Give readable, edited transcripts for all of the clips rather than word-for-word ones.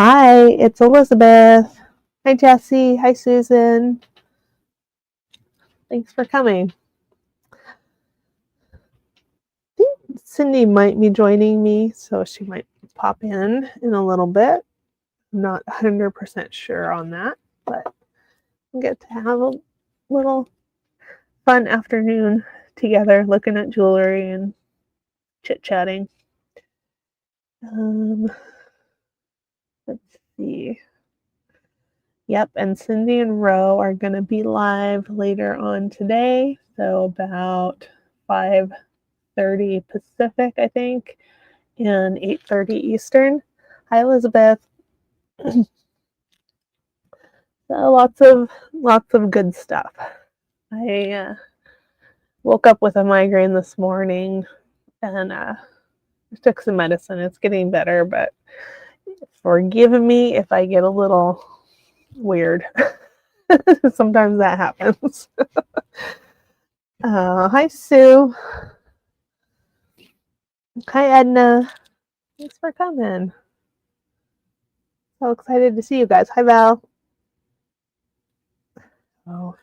Hi, it's Elizabeth. Hi, Jesse. Hi, Susan. Thanks for coming. I think Cindy might be joining me, so she might pop in a little bit. I'm not 100% sure on that, but we'll get to have a little fun afternoon together looking at jewelry and chit-chatting. Let's see. Yep, and Cindy and Ro are going to be live later on today, so about 5:30 Pacific, I think, and 8:30 Eastern. Hi, Elizabeth. So lots of good stuff. I woke up with a migraine this morning and took some medicine. It's getting better, but forgive me if I get a little weird. Sometimes that happens. Hi, Sue. Hi, Edna. Thanks for coming. So excited to see you guys. Hi, Val. Oh,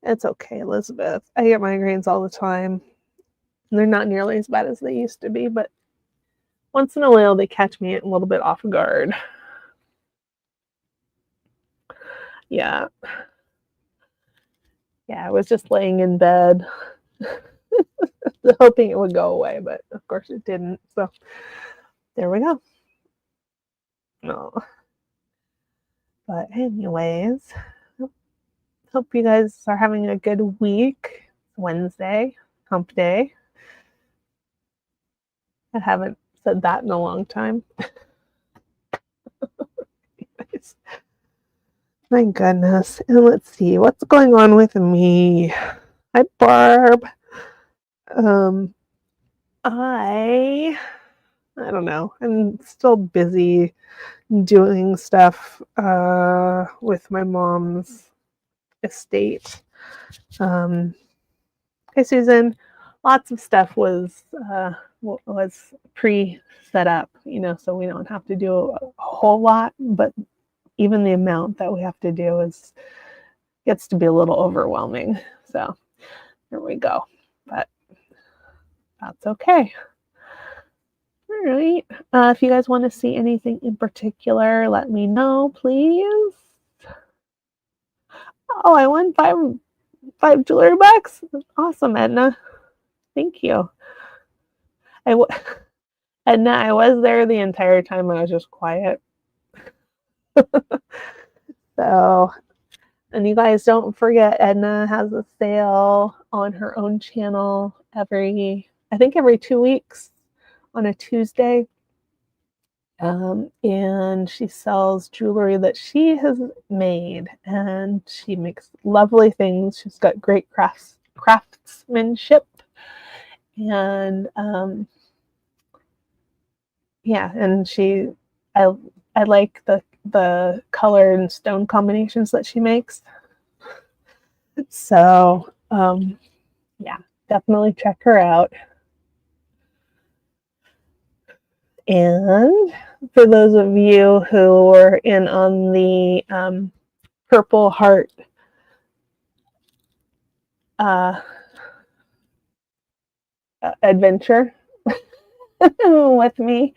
it's okay, Elizabeth. I get migraines all the time. They're not nearly as bad as they used to be, but once in a while they catch me a little bit off guard. Yeah. Yeah, I was just laying in bed hoping it would go away, but of course it didn't. So there we go. No. But anyways, hope you guys are having a good week. It's Wednesday, hump day. I haven't said that in a long time. My goodness. And let's see, what's going on with me? Hi, Barb. I don't know. I'm still busy doing stuff with my mom's estate. Hey, Susan. Lots of stuff was pre-set up, so we don't have to do a whole lot, but even the amount that we have to do gets to be a little overwhelming. So there we go. But that's okay. All right. If you guys want to see anything in particular, let me know, please. Oh, I won five jewelry bucks. Awesome, Edna. Thank you. Edna, I was there the entire time. I was just quiet. So, and you guys don't forget, Edna has a sale on her own channel every 2 weeks on a Tuesday. And she sells jewelry that she has made, and she makes lovely things. She's got great craftsmanship, and yeah, and I like the color and stone combinations that she makes. So yeah, definitely check her out. And for those of you who were in on the Purple Heart adventure with me,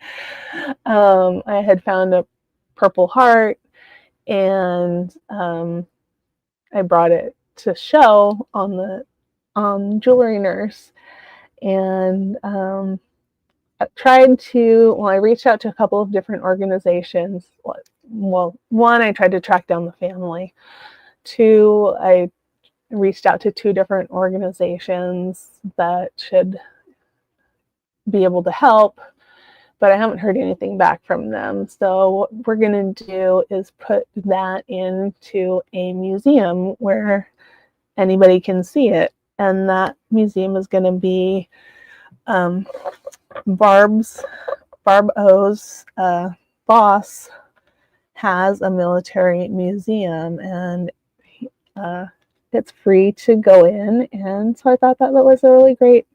I had found a Purple Heart, and I brought it to show on Jewelry Nurse, and I reached out to a couple of different organizations. Well, one, I tried to track down the family. Two, I reached out to 2 different organizations that should be able to help, but I haven't heard anything back from them. So what we're going to do is put that into a museum where anybody can see it. And that museum is going to be Barb O's boss has a military museum, and it's free to go in. And so I thought that was a really great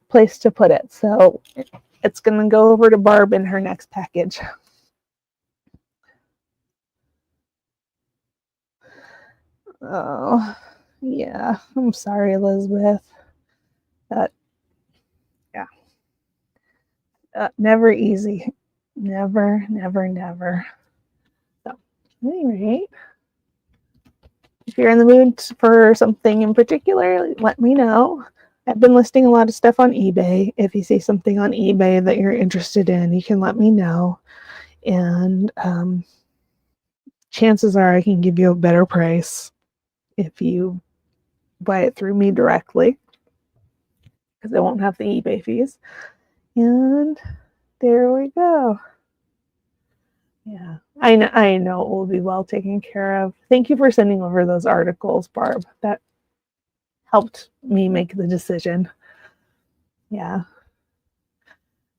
place to put it. So it's going to go over to Barb in her next package. Oh, yeah. I'm sorry, Elizabeth. That, yeah. Never easy. Never, never, never. So, anyway, if you're in the mood for something in particular, let me know. I've been listing a lot of stuff on eBay. If you see something on eBay that you're interested in, you can let me know. And chances are I can give you a better price if you buy it through me directly, because I won't have the eBay fees. And there we go. Yeah, I know it will be well taken care of. Thank you for sending over those articles, Barb. That helped me make the decision. Yeah.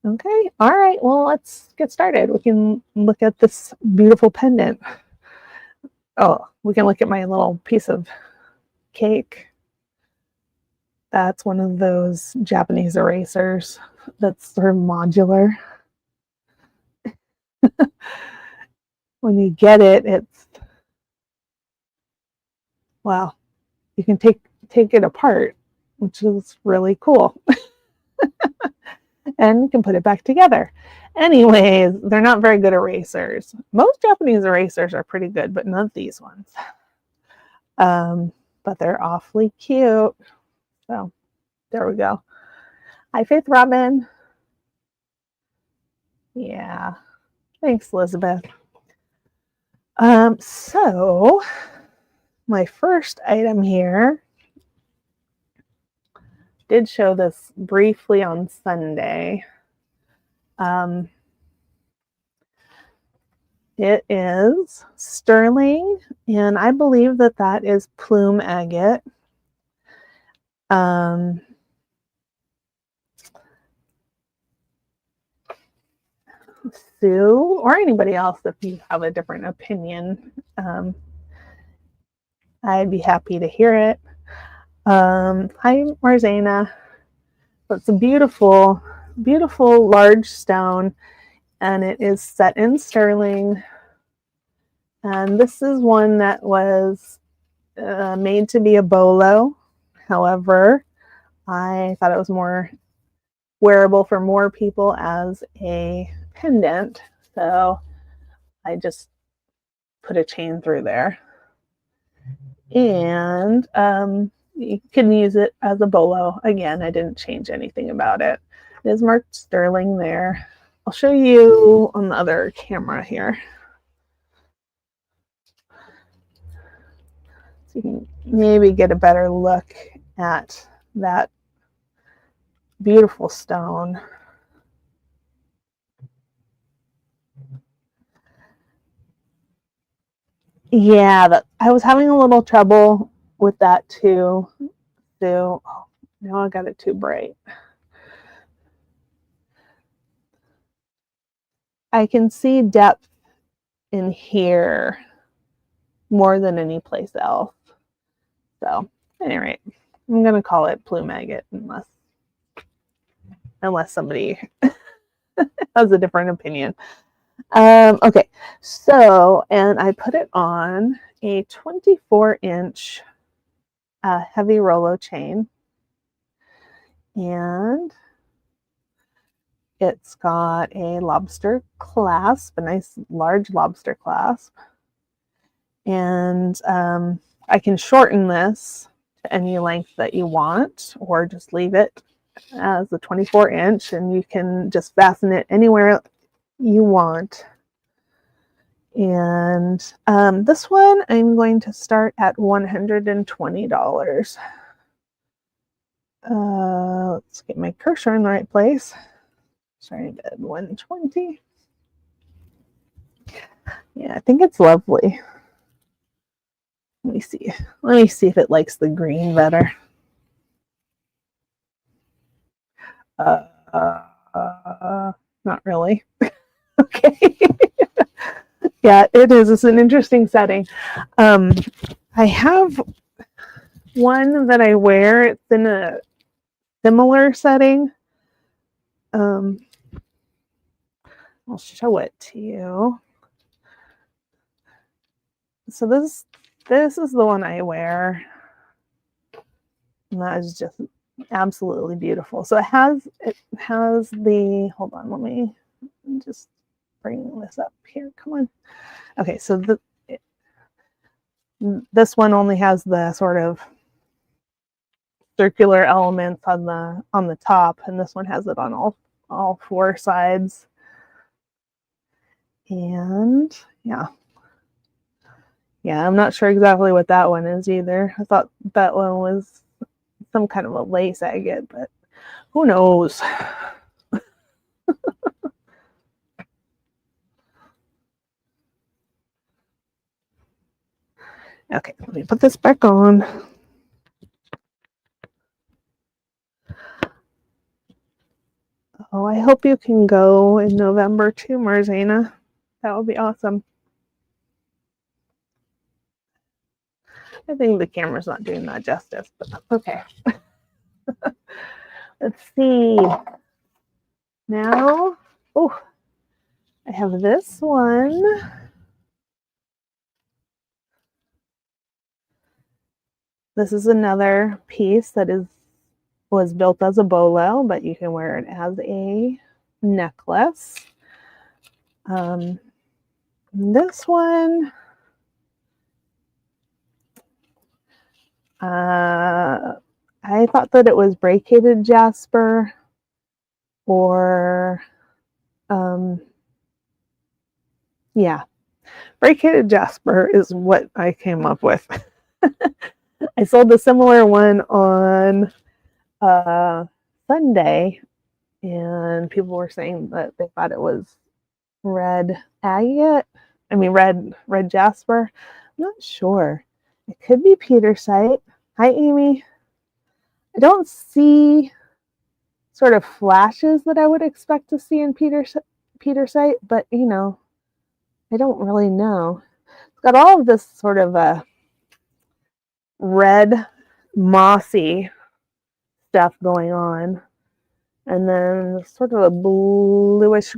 Okay. All right. Well, let's get started. We can look at this beautiful pendant. Oh, we can look at my little piece of cake. That's one of those Japanese erasers that's sort of modular. When you get it, it's, wow, you can take it apart, which is really cool. And you can put it back together. Anyways, they're not very good erasers. Most Japanese erasers are pretty good, but not these ones. But they're awfully cute. So there we go. Hi, Faith Robin. Yeah. Thanks, Elizabeth. So my first item here, did show this briefly on Sunday. It is sterling, and I believe that that is plume agate. Sue, or anybody else, if you have a different opinion, I'd be happy to hear it. Hi, Marzana. It's a beautiful, beautiful large stone, and it is set in sterling. And this is one that was made to be a bolo. However, I thought it was more wearable for more people as a pendant. So I just put a chain through there. And you can use it as a bolo. Again, I didn't change anything about it. It is marked sterling there. I'll show you on the other camera here. So you can maybe get a better look at that beautiful stone. Yeah, I was having a little trouble with that too. So now I got it too bright. I can see depth in here more than any place else. So, at any rate, I'm gonna call it plume agate unless somebody has a different opinion. Okay, so, and I put it on a 24-inch heavy Rolo chain, and it's got a lobster clasp, a nice large lobster clasp, and I can shorten this to any length that you want, or just leave it as a 24-inch, and you can just fasten it anywhere you want. And this one I'm going to start at $120. Let's get my cursor in the right place. Starting at 120. Yeah, I think it's lovely. Let me see. Let me see if it likes the green better. Not really. Okay. Yeah, it is. It's an interesting setting. I have one that I wear. It's in a similar setting. I'll show it to you. So this this is the one I wear. And that is just absolutely beautiful. So it has the, hold on, let me just bring this up here. Come on. Okay, so this one only has the sort of circular elements on the top, and this one has it on all four sides. And yeah, I'm not sure exactly what that one is either. I thought that one was some kind of a lace agate, but who knows? Okay, let me put this back on. Oh, I hope you can go in November too, Marzana. That would be awesome. I think the camera's not doing that justice, but that's okay. Let's see. Now, oh, I have this one. This is another piece that was built as a bolo, but you can wear it as a necklace. This one, I thought that it was braided jasper, or yeah, braided jasper is what I came up with. I sold a similar one on Sunday, and people were saying that they thought it was red agate. I mean, red jasper. I'm not sure. It could be petersite. Hi, Amy. I don't see sort of flashes that I would expect to see in petersite, but you know, I don't really know. It's got all of this sort of a red, mossy stuff going on, and then sort of a bluish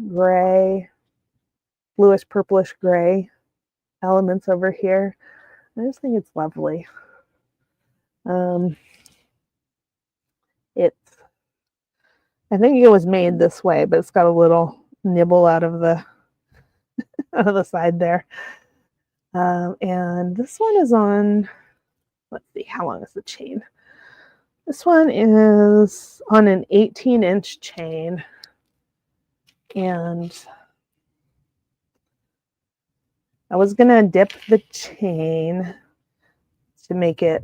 purplish gray elements over here. I just think it's lovely. I think it was made this way, but it's got a little nibble out of the side there. And this one is on, let's see, how long is the chain? This one is on an 18-inch chain, and I was gonna dip the chain to make it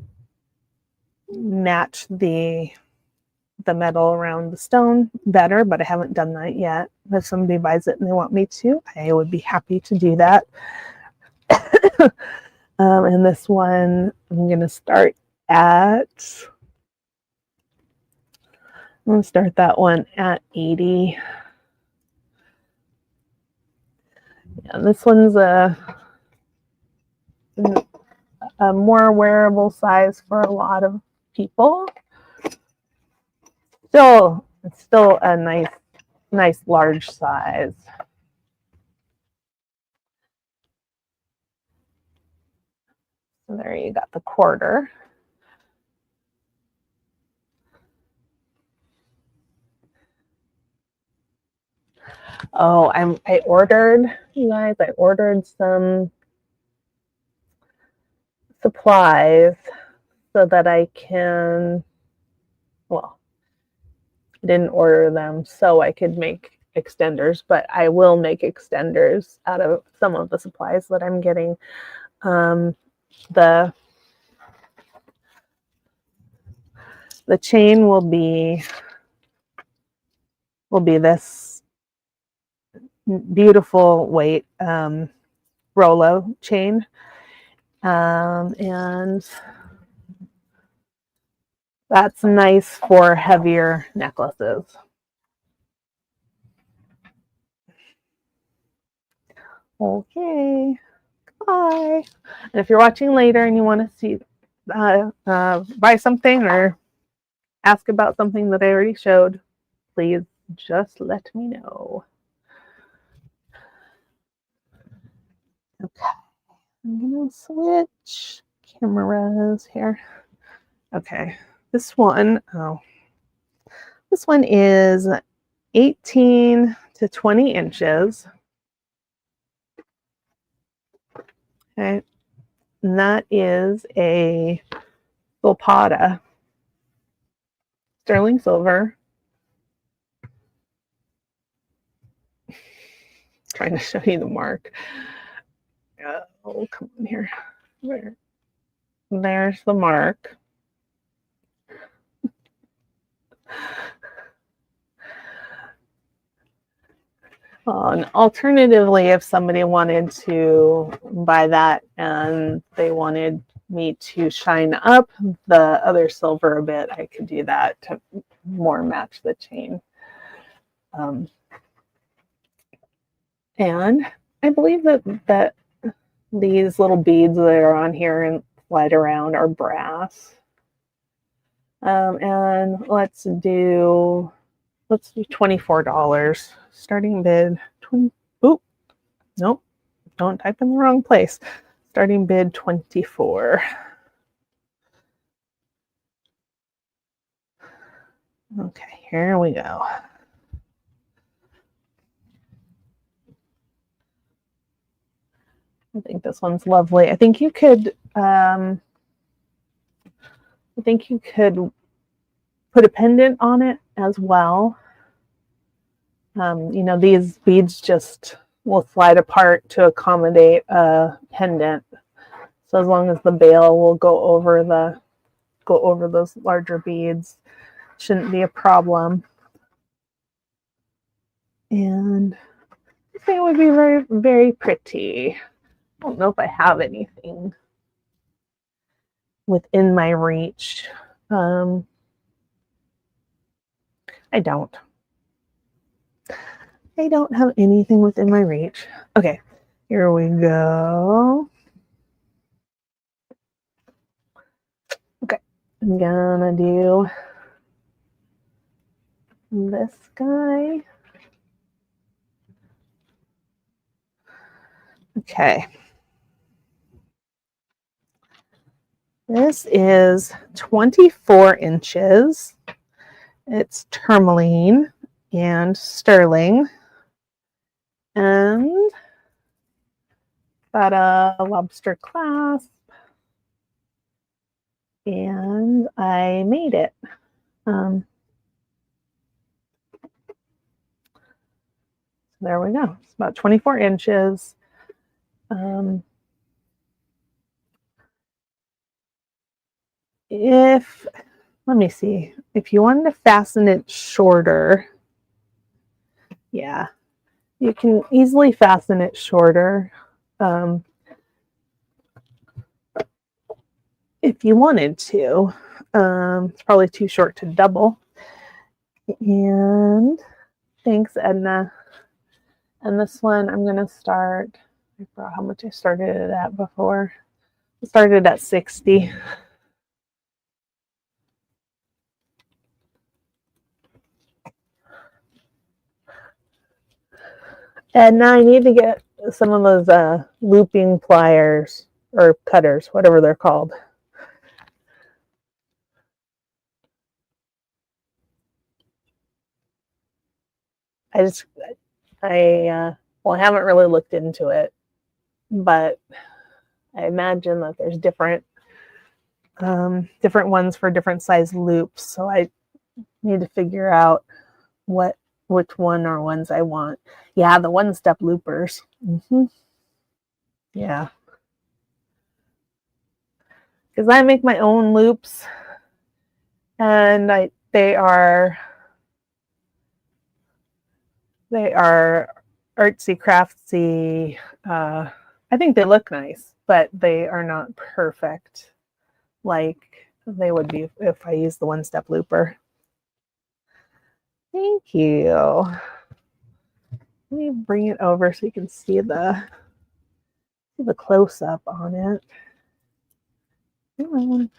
match the metal around the stone better, but I haven't done that yet. If somebody buys it and they want me to, I would be happy to do that. And this one, I'm going to start that one at 80. And this one's a more wearable size for a lot of people. It's still a nice large size. So there you got the quarter. Oh, I ordered, you guys, I ordered some supplies so that I can, well, I didn't order them so I could make extenders, but I will make extenders out of some of the supplies that I'm getting. The chain will be this beautiful weight Rolo chain, and that's nice for heavier necklaces. Okay, bye. And if you're watching later and you want to see buy something or ask about something that I already showed, please just let me know. Okay, I'm gonna switch cameras here. Okay, this one is 18 to 20 inches. Okay, and that is a Volpata, sterling silver. Trying to show you the mark. Oh, come on here. Where? There's the mark. And alternatively, if somebody wanted to buy that and they wanted me to shine up the other silver a bit, I could do that to more match the chain. And I believe that these little beads that are on here and slide around are brass. And let's do $24. Starting bid 20. Oop, nope, don't type in the wrong place. Starting bid 24. Okay, here we go. I think this one's lovely. I think you could put a pendant on it as well. You know, these beads just will slide apart to accommodate a pendant. So as long as the bail will go over those larger beads, shouldn't be a problem. And I think it would be very, very pretty. I don't know if I have anything within my reach. I don't have anything within my reach. Okay, here we go. Okay, I'm gonna do this guy. Okay. This is 24 inches. It's tourmaline and sterling. And got a lobster clasp. And I made it. There we go. It's about 24 inches. Let me see, if you wanted to fasten it shorter, yeah, you can easily fasten it shorter. If you wanted to, it's probably too short to double. And thanks, Edna. And this one, I'm gonna start, I forgot how much I started it at before. I started at 60. And now I need to get some of those looping pliers or cutters, whatever they're called. I haven't really looked into it, but I imagine that there's different ones for different size loops. So I need to figure out which one are ones I want. Yeah, the one-step loopers. Yeah. Because I make my own loops, and they are artsy craftsy. I think they look nice, but they are not perfect like they would be if I use the one-step looper. Thank you. Let me bring it over so you can see the close-up on it. Come on.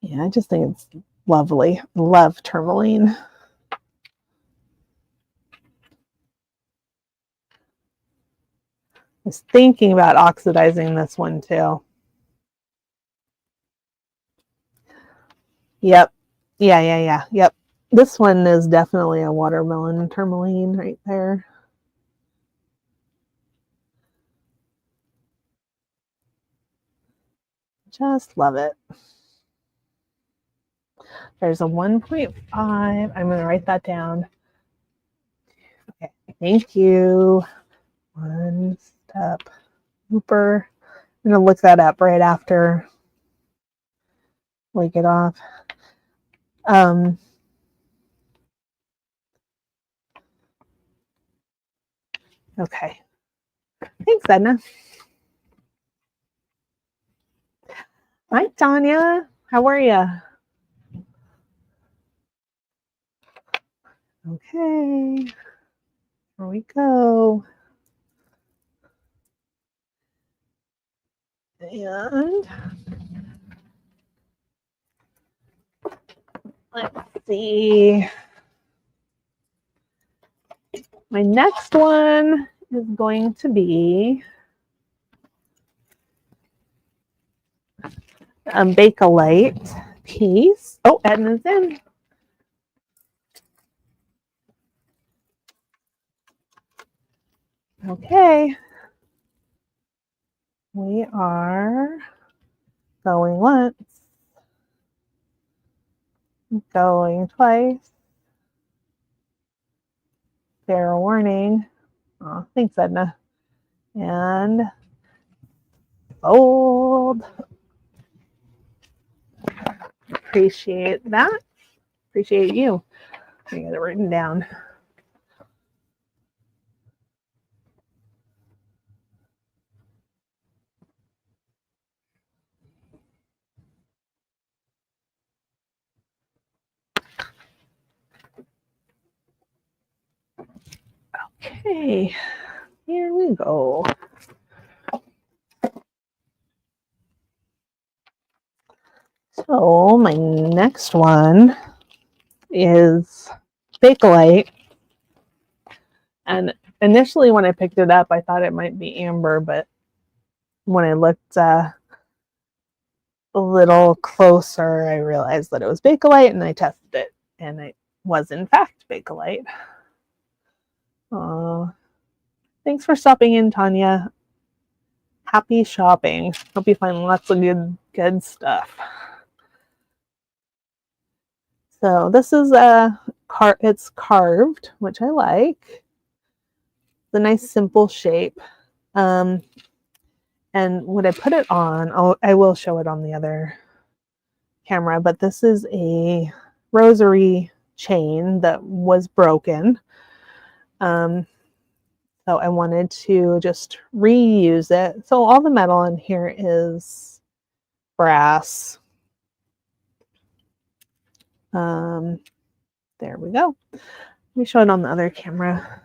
Yeah, I just think it's lovely. Love tourmaline. was thinking about oxidizing this one too. Yep. Yeah. Yep. This one is definitely a watermelon tourmaline right there. Just love it. There's a 1.5. I'm going to write that down. Okay. Thank you. One step Hooper. I'm going to look that up right after we get off. Okay. Thanks, Edna. Hi, Tanya. How are you? Okay. Here we go. And let's see. My next one is going to be a Bake-A-Lite piece. Oh, Edna's in. Okay. We are going once, going twice. Fair warning. Oh, thanks, Edna. And sold. Appreciate that. Appreciate you. I got it written down. Okay, here we go. So my next one is Bakelite. And initially when I picked it up, I thought it might be amber, but when I looked a little closer, I realized that it was Bakelite, and I tested it, and it was in fact Bakelite. Thanks for stopping in, Tanya. Happy shopping. Hope you find lots of good stuff. So this is it's carved, which I like. It's a nice simple shape. And when I put it on, I will show it on the other camera, but this is a rosary chain that was broken. So I wanted to just reuse it. So all the metal in here is brass. There we go. Let me show it on the other camera.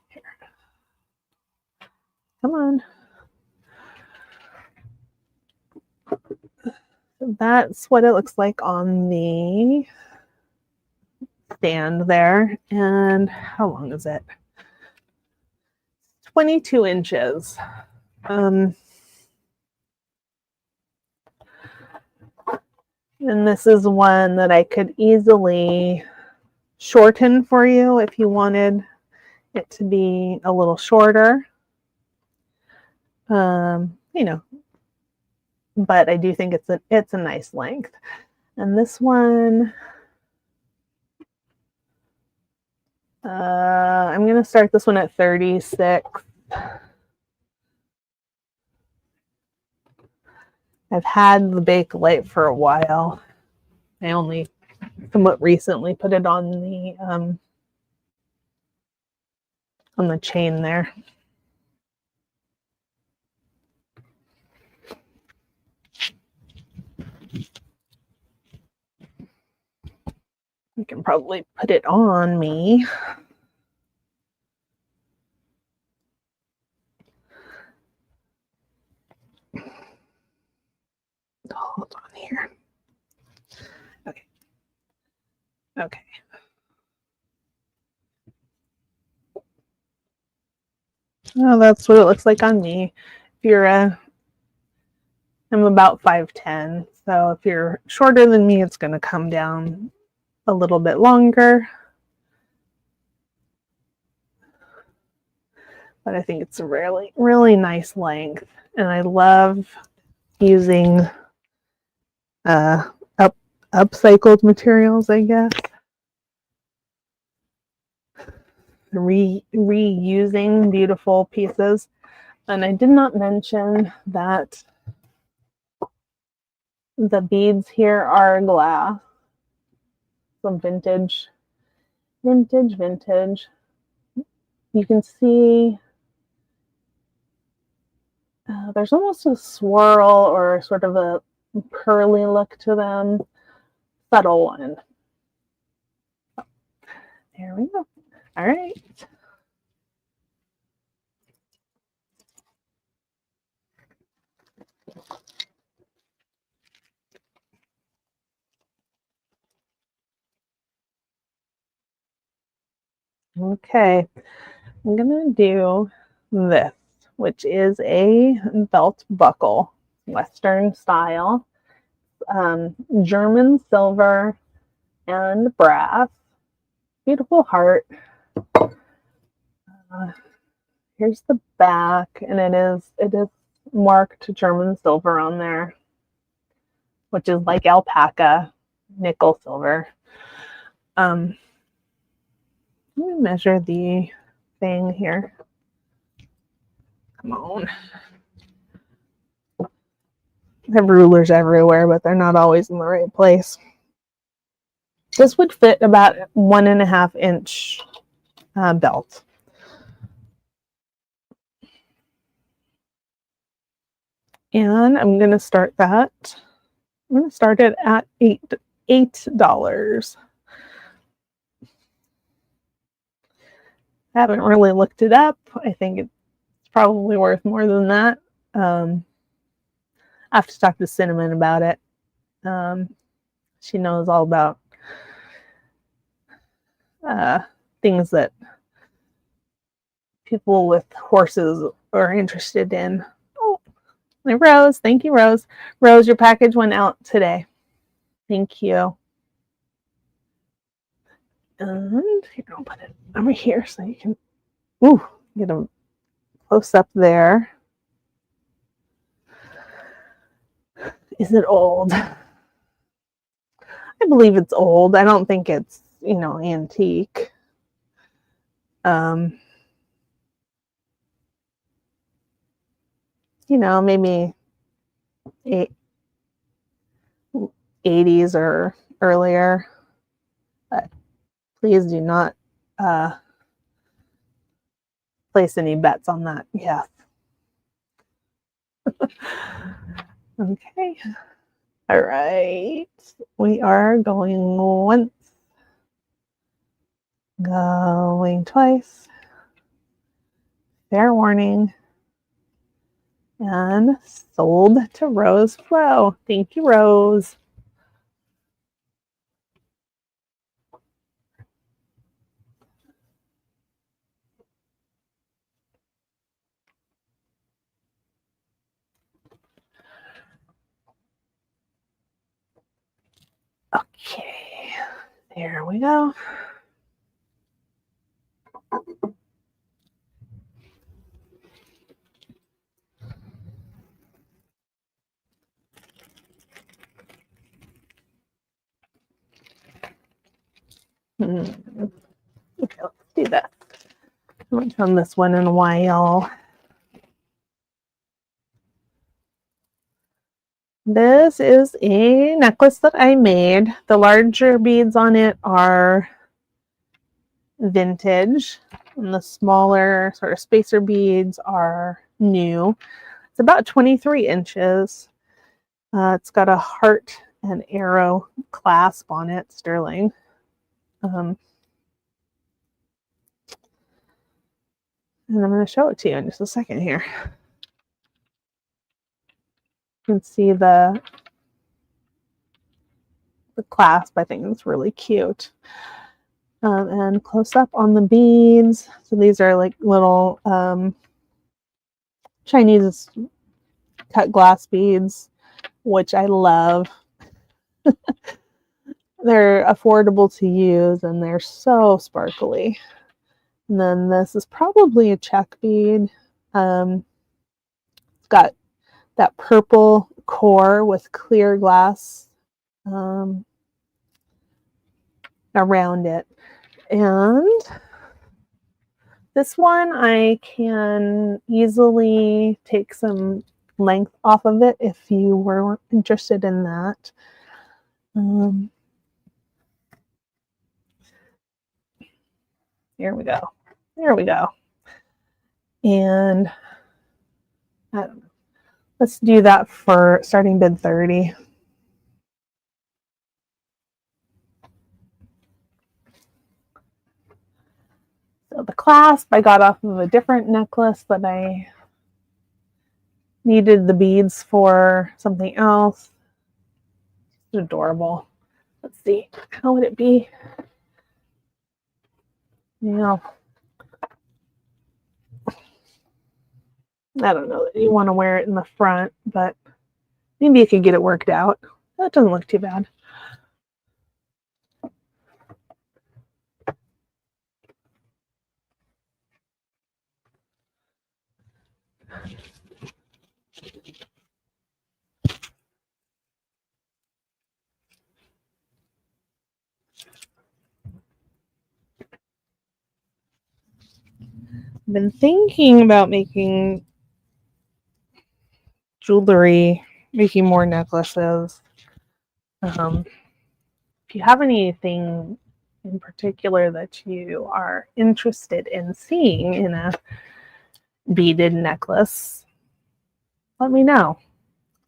Here. Come on. So that's what it looks like on the stand there. And how long is it? 22 inches. And this is one that I could easily shorten for you if you wanted it to be a little shorter. You know, but I do think it's a nice length. And this one, I'm going to start this one at 36. I've had the Bakelite for a while. I only somewhat recently put it on the chain there. You can probably put it on me. Hold on here. Okay. Okay. Oh, that's what it looks like on me. If you're I'm about 5'10", so if you're shorter than me, it's going to come down a little bit longer. But I think it's a really, really nice length. And I love using upcycled materials, I guess. Reusing beautiful pieces. And I did not mention that the beads here are glass. Some vintage. You can see there's almost a swirl or sort of a pearly look to them. Subtle one. There we go. All right. Okay, I'm gonna do this, which is a belt buckle, Western style, German silver and brass. Beautiful heart. Here's the back, and it is marked German silver on there, which is like alpaca, nickel silver. Let me measure the thing here. Come on. I have rulers everywhere, but they're not always in the right place. This would fit about 1.5 inch belt. And I'm going to start that. I'm going to start it at $8. I haven't really looked it up. I think it's probably worth more than that. I have to talk to Cinnamon about it. She knows all about things that people with horses are interested in. Oh, Rose. Thank you, Rose. Rose, your package went out today. Thank you. And here, I'll put it over here so you can get a close up there. Is it old? I believe it's old. I don't think it's, antique. Maybe 80s or earlier. But please do not place any bets on that. Yes. Okay. All right. We are going once. Going twice. Fair warning. And sold to Rose Flo. Thank you, Rose. Okay, there we go. Okay, let's do that. I haven't done this one in a while. This is a necklace that I made. The larger beads on it are vintage, and the smaller sort of spacer beads are new. It's about 23 inches. It's got a heart and arrow clasp on it, sterling. And I'm going to show it to you in just a second here. You can see the clasp. I think it's really cute. And close up on the beads. So these are like little Chinese cut glass beads, which I love. They're affordable to use and they're so sparkly. And then this is probably a check bead. It's got that purple core with clear glass around it. And this one I can easily take some length off of it if you were interested in that. Here we go. There we go. And let's do that for starting bid 30. So the clasp I got off of a different necklace that I needed the beads for something else. It's adorable. Let's see. How would it be? I don't know that you want to wear it in the front, but maybe you could get it worked out. That doesn't look too bad. I've been thinking about making jewelry, making more necklaces. If you have anything in particular that you are interested in seeing in a beaded necklace, let me know.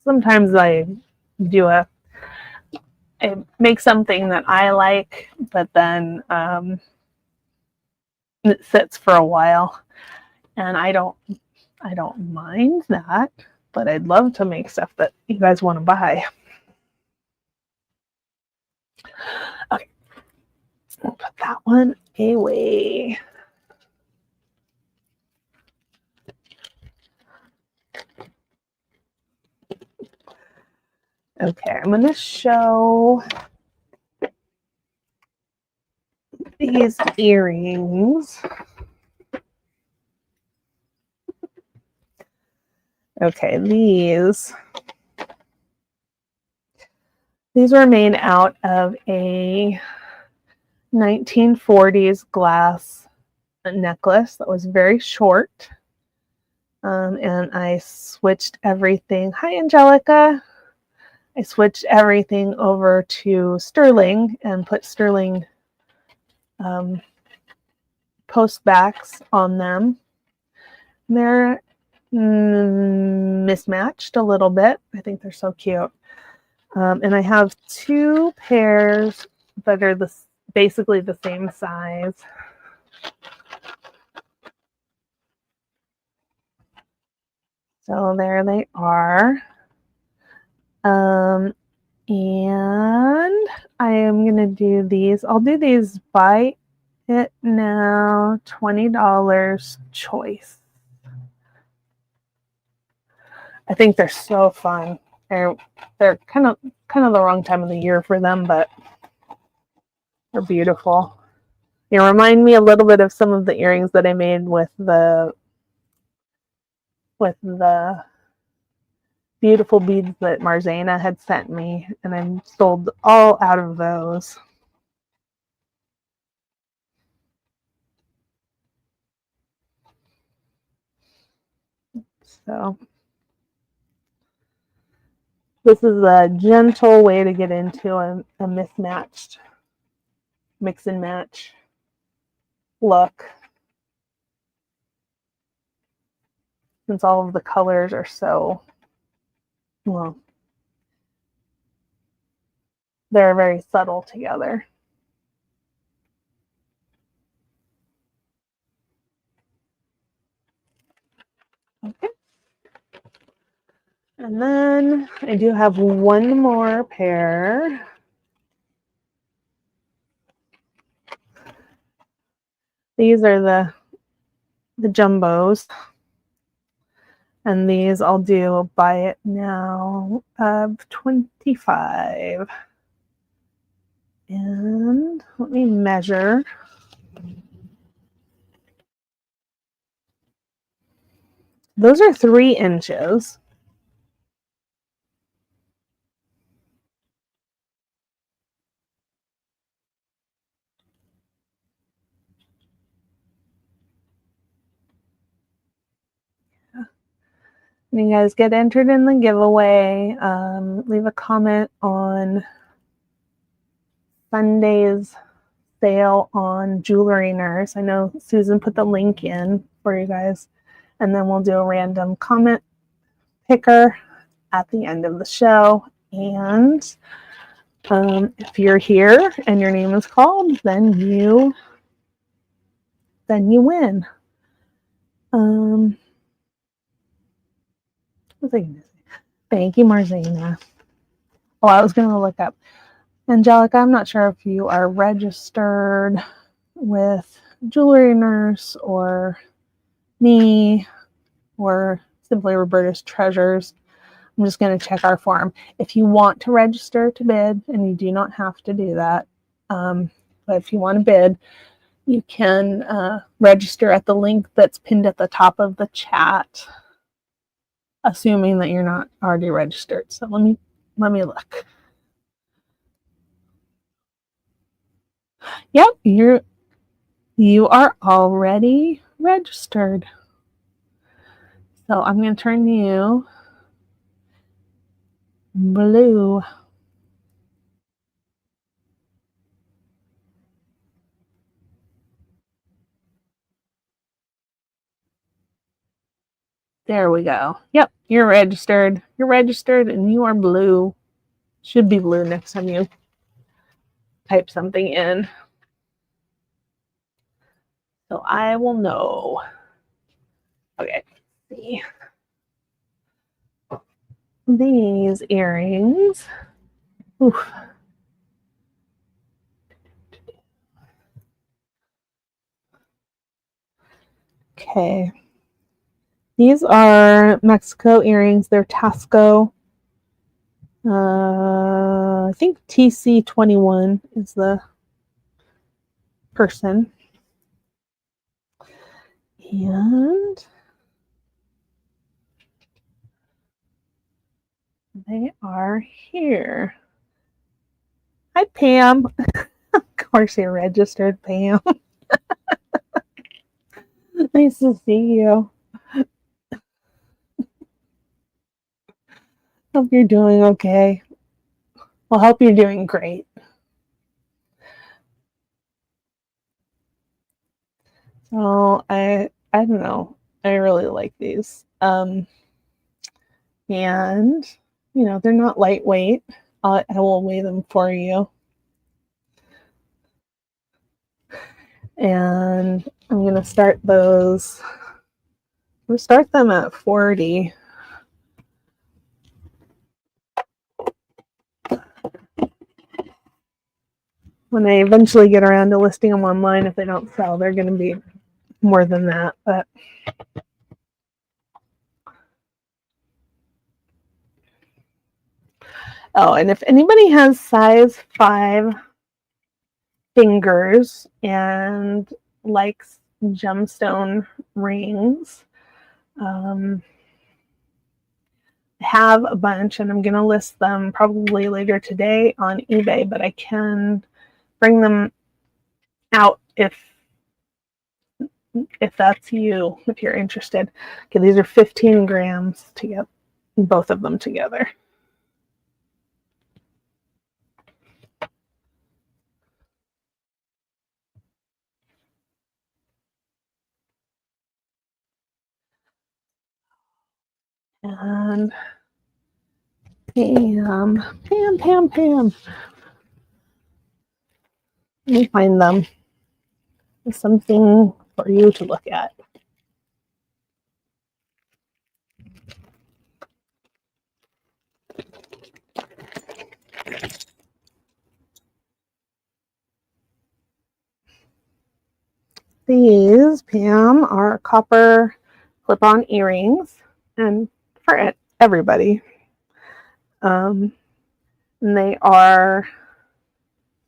Sometimes I make something that I like, but then it sits for a while, and I don't mind that, but I'd love to make stuff that you guys want to buy. Okay, we'll put that one away. Okay, I'm going to show these earrings. Okay, these were made out of a 1940s glass necklace that was very short. And I switched everything. Hi, Angelica. I switched everything over to sterling and put sterling post backs on them. They're mismatched a little bit. I think they're so cute. And I have two pairs that are basically the same size. So there they are. And I am going to do these. I'll do these by it now, $20 choice. I think they're so fun. They're kind of the wrong time of the year for them, but they're beautiful. They remind me a little bit of some of the earrings that I made with the beautiful beads that Marzana had sent me, and I sold all out of those. So this is a gentle way to get into a mismatched mix and match look, since all of the colors are so, well, they're very subtle together. Okay. And then I do have one more pair. These are the jumbos. And these I'll do a buy it now of 25. And let me measure. Those are 3 inches. And you guys get entered in the giveaway. Leave a comment on Sunday's sale on Jewelry Nurse. I know Susan put the link in for you guys. And then we'll do a random comment picker at the end of the show. And if you're here and your name is called, then you win. Thank you, Marzina. Oh, I was going to look up Angelica. I'm not sure if you are registered with Jewelry Nurse or me or Simply Roberta's Treasures. I'm just going to check our form. If you want to register to bid, and you do not have to do that, but if you want to bid, you can register at the link that's pinned at the top of the chat, assuming that you're not already registered. So let me look. Yep, you are already registered. So I'm going to turn you blue. There we go. Yep, you're registered. You're registered and you are blue. Should be blue next time you type something in. So I will know. Okay, let's see. These earrings. Oof. Okay. These are Mexico earrings. They're Tasco. I think TC21 is the person. And they are here. Hi, Pam. Of course you're registered, Pam. Nice to see you. Hope you're doing okay. Well, hope you're doing great. So I don't know. I really like these. And you know, they're not lightweight. I will weigh them for you. And I'm gonna start those. We'll start them at 40. When I eventually get around to listing them online, if they don't sell, they're going to be more than that. But oh, and if anybody has size 5 fingers and likes gemstone rings, have a bunch, and I'm going to list them probably later today on eBay, but I can bring them out if that's you, if you're interested. Okay, these are 15 grams to get both of them together. And Pam. Let me find them. There's something for you to look at. These, Pam, are copper clip-on earrings. and for everybody. And they are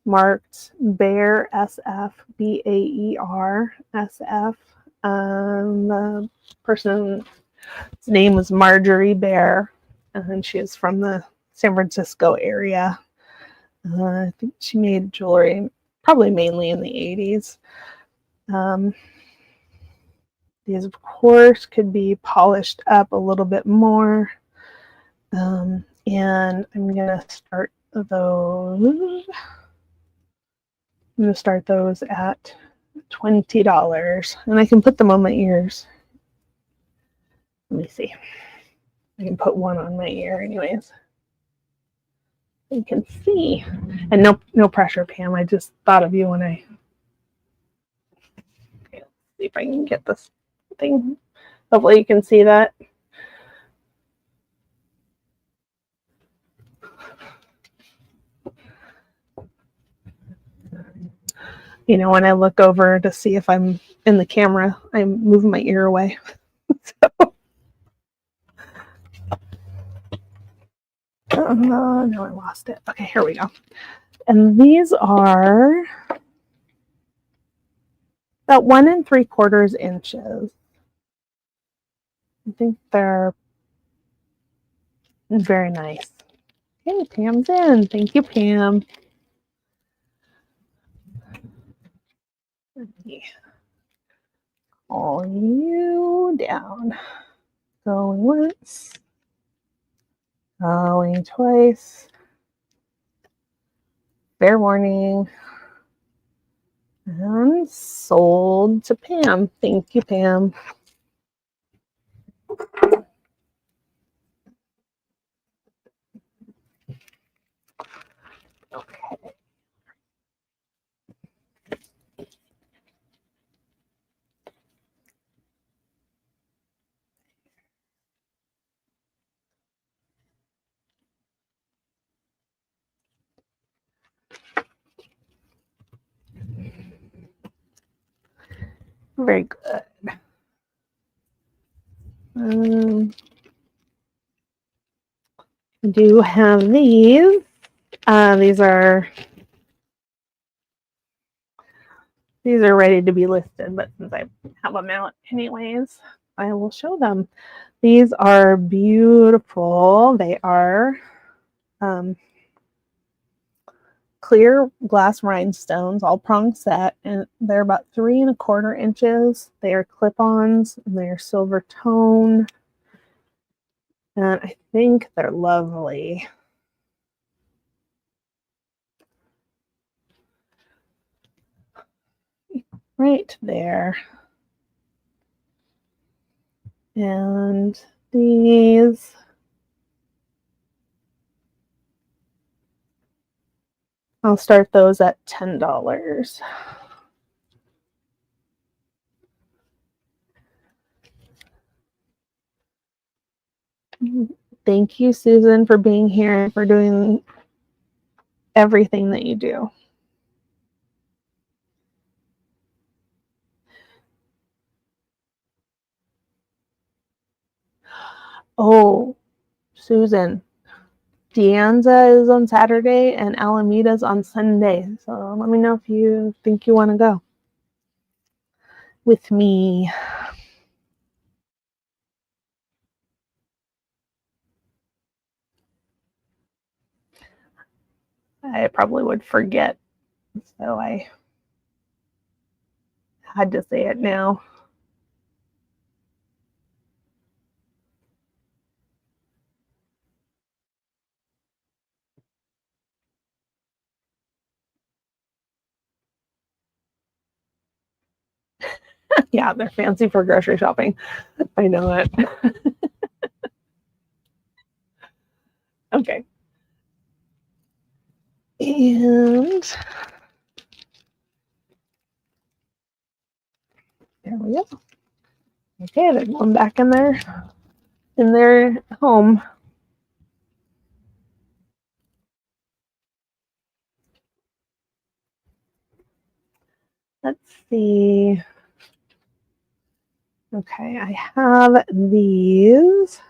marked Bear SF, BAER SF. The person's name was Marjorie Bear, and she is from the San Francisco area. I think she made jewelry probably mainly in the 80s. These, of course, could be polished up a little bit more. And I'm going to start those. I'm going to start those at $20. And I can put them on my ears. Let me see. I can put one on my ear anyways. You can see. And no pressure, Pam. I just thought of you when I... Okay, let's see if I can get this thing. Hopefully you can see that. You know, when I look over to see if I'm in the camera, I'm moving my ear away. So, no, I lost it. Okay, here we go. And these are about 1 3/4 inches. I think they're very nice. Okay, Pam's in. Thank you, Pam. Let me call you down. Going once. Going twice. Fair warning. And sold to Pam. Thank you, Pam. Okay. Very good. I do have these. These are ready to be listed, but since I have them out anyways, I will show them. These are beautiful. They are clear glass rhinestones, all prong set, and they're about 3 1/4 inches. They are clip-ons, and they're silver tone, and I think they're lovely. Right there. And these, I'll start those at $10. Thank you, Susan, for being here and for doing everything that you do. Oh, Susan, Dianza is on Saturday and Alameda's on Sunday. So let me know if you think you want to go with me. I probably would forget, so I had to say it now. Yeah, they're fancy for grocery shopping. I know it. Okay. And there we go. Okay, they're going back in their home. Let's see. Okay, I have these.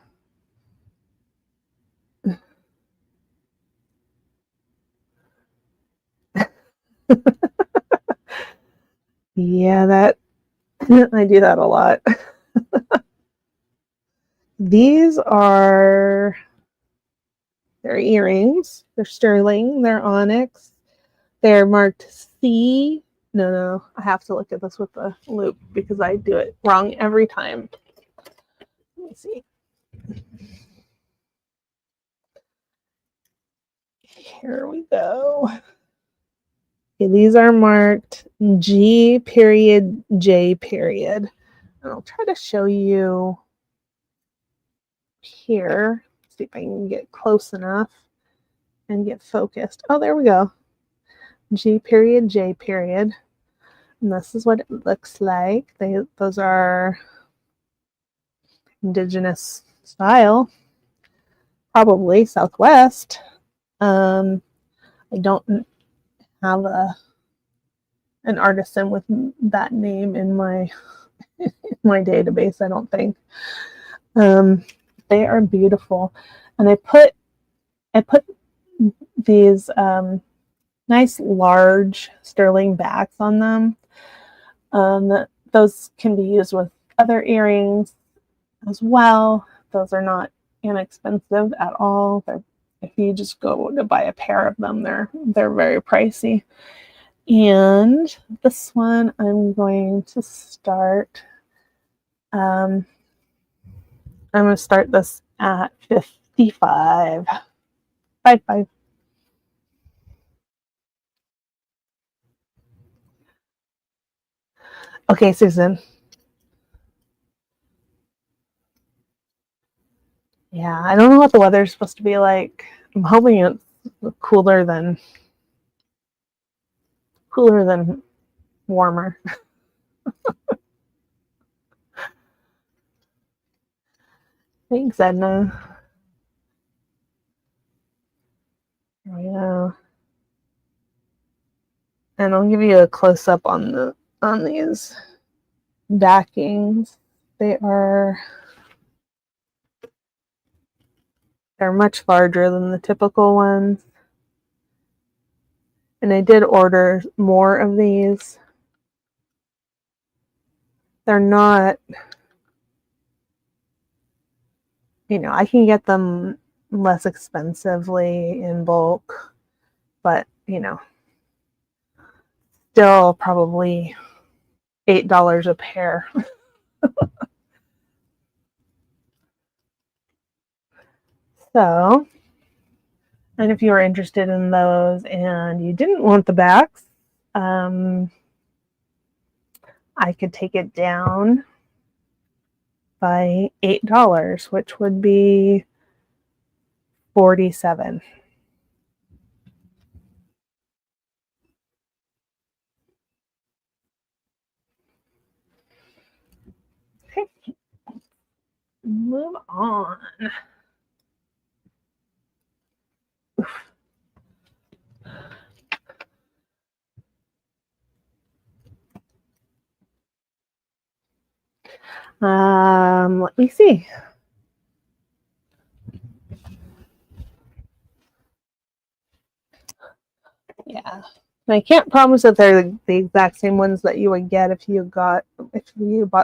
Yeah, that I do that a lot. These are they're earrings. They're sterling. They're onyx. They're marked C. No, I have to look at this with the loop because I do it wrong every time. Let me see. Here we go. Okay, these are marked G period J period. And I'll try to show you here. See if I can get close enough and get focused. Oh, there we go. G period J period. And this is what it looks like. Those are indigenous style, probably Southwest. I don't have an artisan with that name in my database, I don't think. They are beautiful, and I put these nice large sterling backs on them. Those can be used with other earrings as well. Those are not inexpensive at all. If you just go to buy a pair of them, they're very pricey. And this one I'm going to start. I'm going to start this at 55. 55. Okay, Susan. Yeah, I don't know what the weather's supposed to be like. I'm hoping it's cooler than warmer. Thanks, Edna. I know. And I'll give you a close up on these backings. They're much larger than the typical ones. And I did order more of these. They're not, I can get them less expensively in bulk, but, still probably $8 a pair. So, and if you were interested in those and you didn't want the backs, I could take it down by $8, which would be $47. Okay, move on. Let me see. Yeah. And I can't promise that they're the exact same ones that you would get if you bought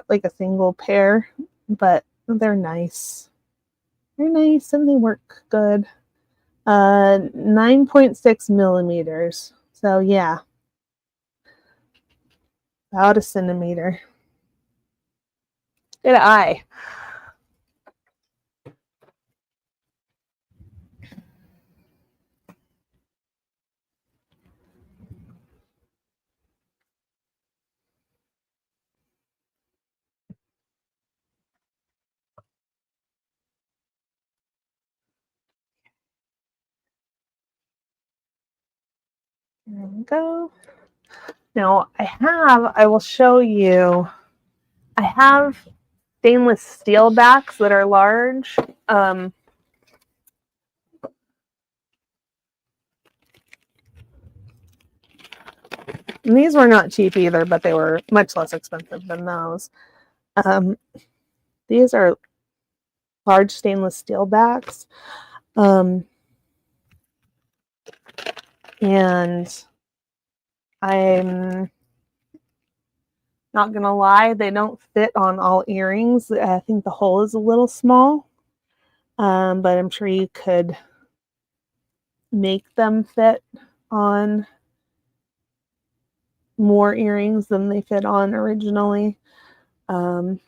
like a single pair, but they're nice. They're nice and they work good. 9.6 millimeters. So yeah, about a centimeter. Good eye. There we go. Now I will show you, I have stainless steel backs that are large. And these were not cheap either, but they were much less expensive than those. These are large stainless steel backs. And I'm not gonna lie, they don't fit on all earrings. I think the hole is a little small, but I'm sure you could make them fit on more earrings than they fit on originally. So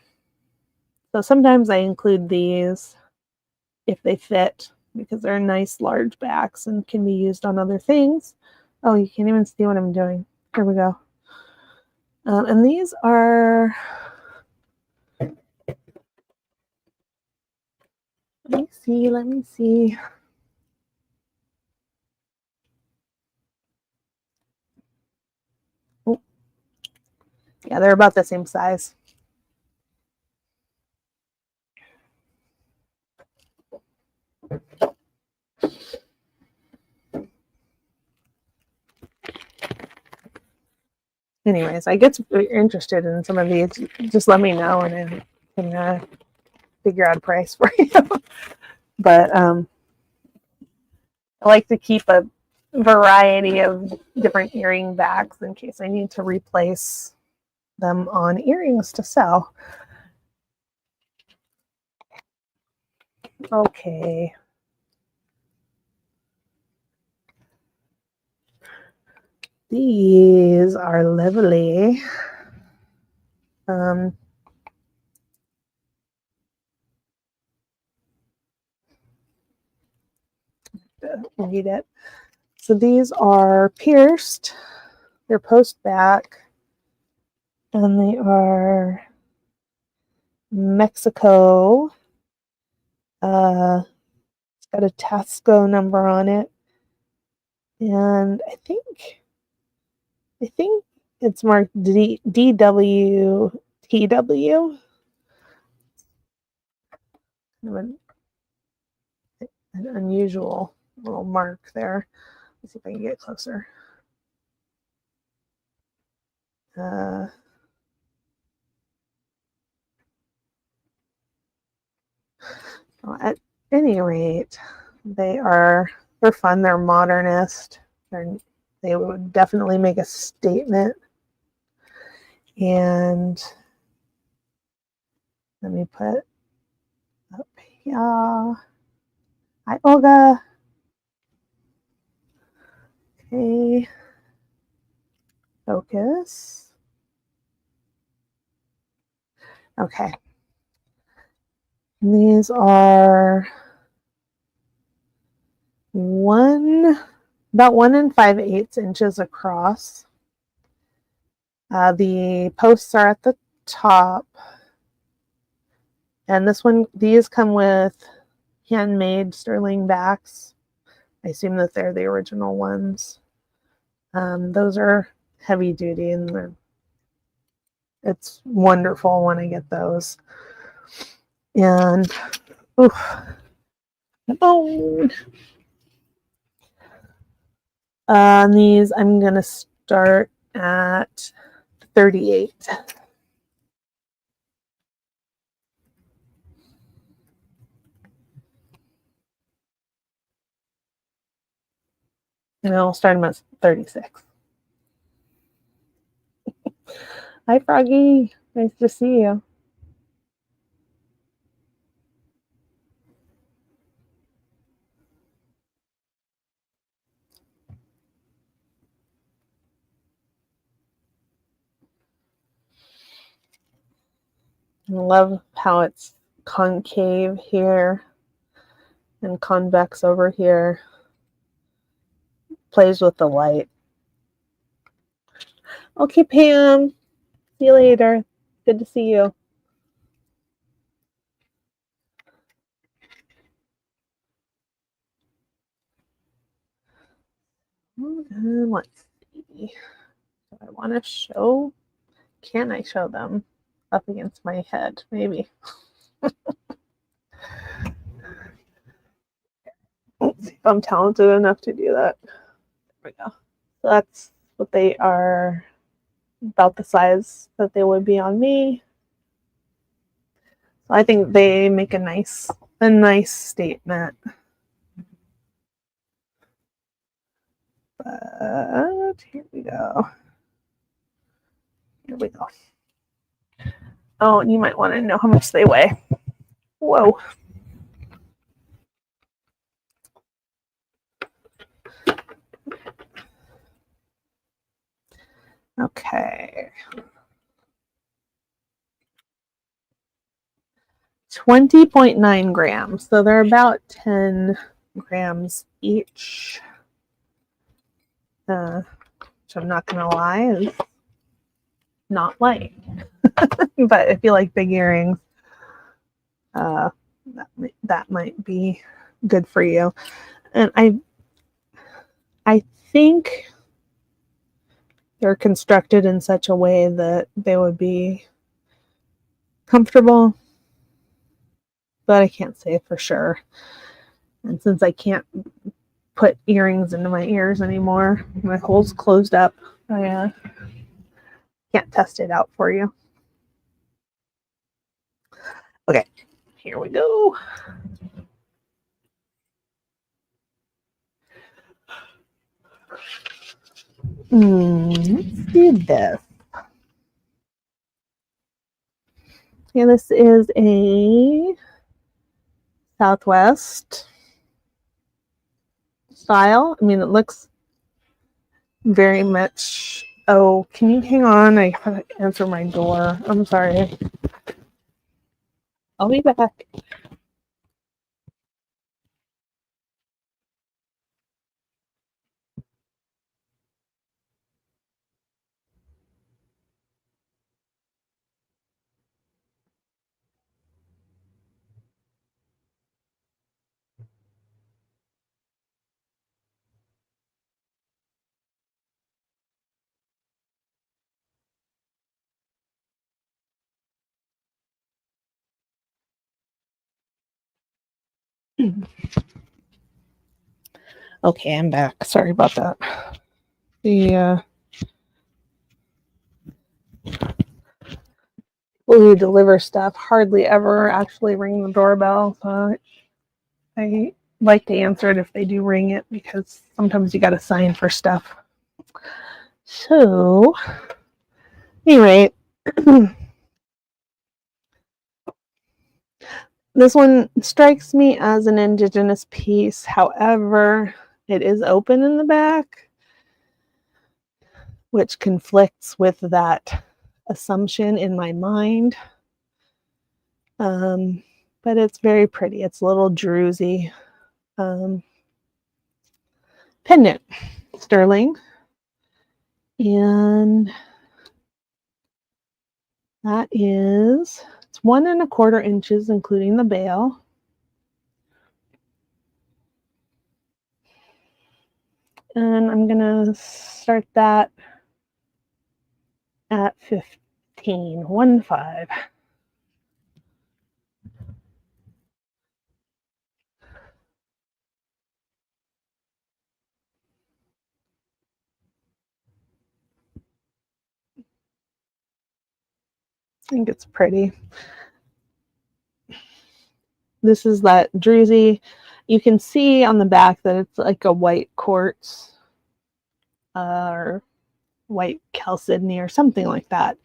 sometimes I include these if they fit because they're nice large backs and can be used on other things. Oh, you can't even see what I'm doing. Here we go. And these are, let me see. Oh, yeah, they're about the same size. Anyways, I get interested in some of these. Just let me know and I can figure out a price for you. But I like to keep a variety of different earring backs in case I need to replace them on earrings to sell. Okay. These are lovely. Read it. So these are pierced. They're post back. And they are Mexico. It's got a Tasco number on it. And I think it's marked DWTW. An unusual little mark there. Let's see if I can get closer. Well, at any rate, they're fun. They're modernist. They would definitely make a statement. And let me put up here. Hi, Olga. Okay. Focus. Okay. And these are about 1 5/8 inches across. The posts are at the top. And these come with handmade sterling backs. I assume that they're the original ones. Those are heavy duty and it's wonderful when I get those. And the bone. These I'm gonna start at 38. And I'll start them at 36. Hi, Froggy. Nice to see you. I love how it's concave here and convex over here. Plays with the light. Okay, Pam. See you later. Good to see you. Let's see. Do I want to show? Can I show them up against my head? Maybe. Let's see if I'm talented enough to do that. There we go. So that's what they are, about the size that they would be on me. I think they make a nice statement. But here we go. Here we go. Oh, and you might want to know how much they weigh. Whoa. Okay. 20.9 grams. So they're about 10 grams each. Which I'm not going to lie is not light. But if you like big earrings, that might be good for you. And I think they're constructed in such a way that they would be comfortable, but I can't say for sure. And since I can't put earrings into my ears anymore, my hole's closed up, I can't test it out for you. Okay, here we go. Let's do this. Okay, this is a Southwest style. I mean, it looks very much. Oh, can you hang on? I have to answer my door. I'm sorry. I'll be back. Okay, I'm back. Sorry about that. The people who deliver stuff hardly ever actually ring the doorbell, so I like to answer it if they do ring it, because sometimes you got to sign for stuff. So, anyway, this one strikes me as an indigenous piece. However, it is open in the back, which conflicts with that assumption in my mind. But it's very pretty. It's a little druzy. Pendant, sterling. And that is, it's 1¼ inches, including the bail. And I'm gonna start that at 15, 1-5. I think it's pretty. This is that druzy. You can see on the back that it's like a white quartz or white chalcedony or something like that.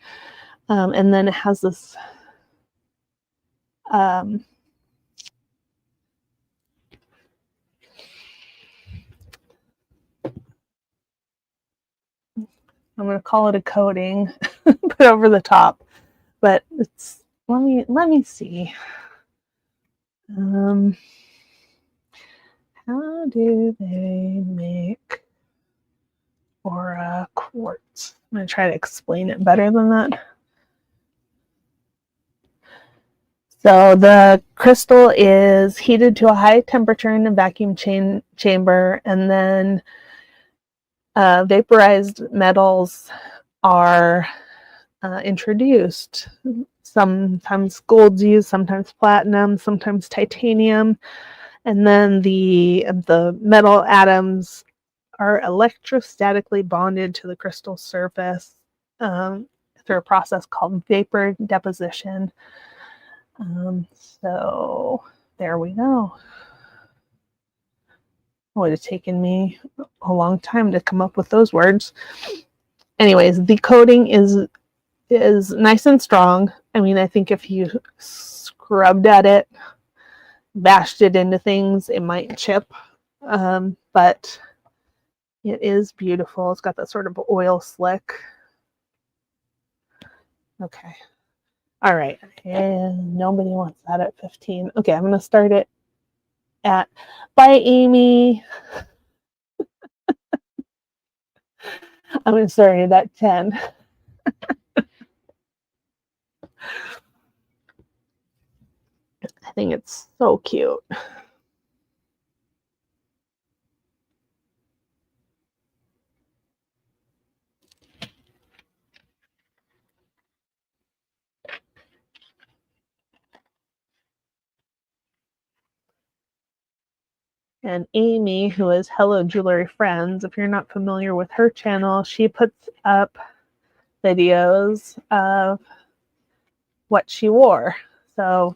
And then it has this I'm going to call it a coating put over the top, but it's, let me see. How do they make Aura quartz? I'm going to try to explain it better than that. So the crystal is heated to a high temperature in a vacuum chamber, and then vaporized metals are introduced. Sometimes gold's used, sometimes platinum, sometimes titanium, and then the metal atoms are electrostatically bonded to the crystal surface through a process called vapor deposition. So there we go. It would have taken me a long time to come up with those words. Anyways, the coating is nice and strong. I mean, I think if you scrubbed at it, bashed it into things, it might chip. But it is beautiful. It's got that sort of oil slick. Okay. All right. And nobody wants that at 15. Okay, I'm going to start it at Bye, Amy. I'm going to start it at 10. I think it's so cute. And Amy, who is Hello Jewelry Friends, if you're not familiar with her channel, she puts up videos of what she wore. So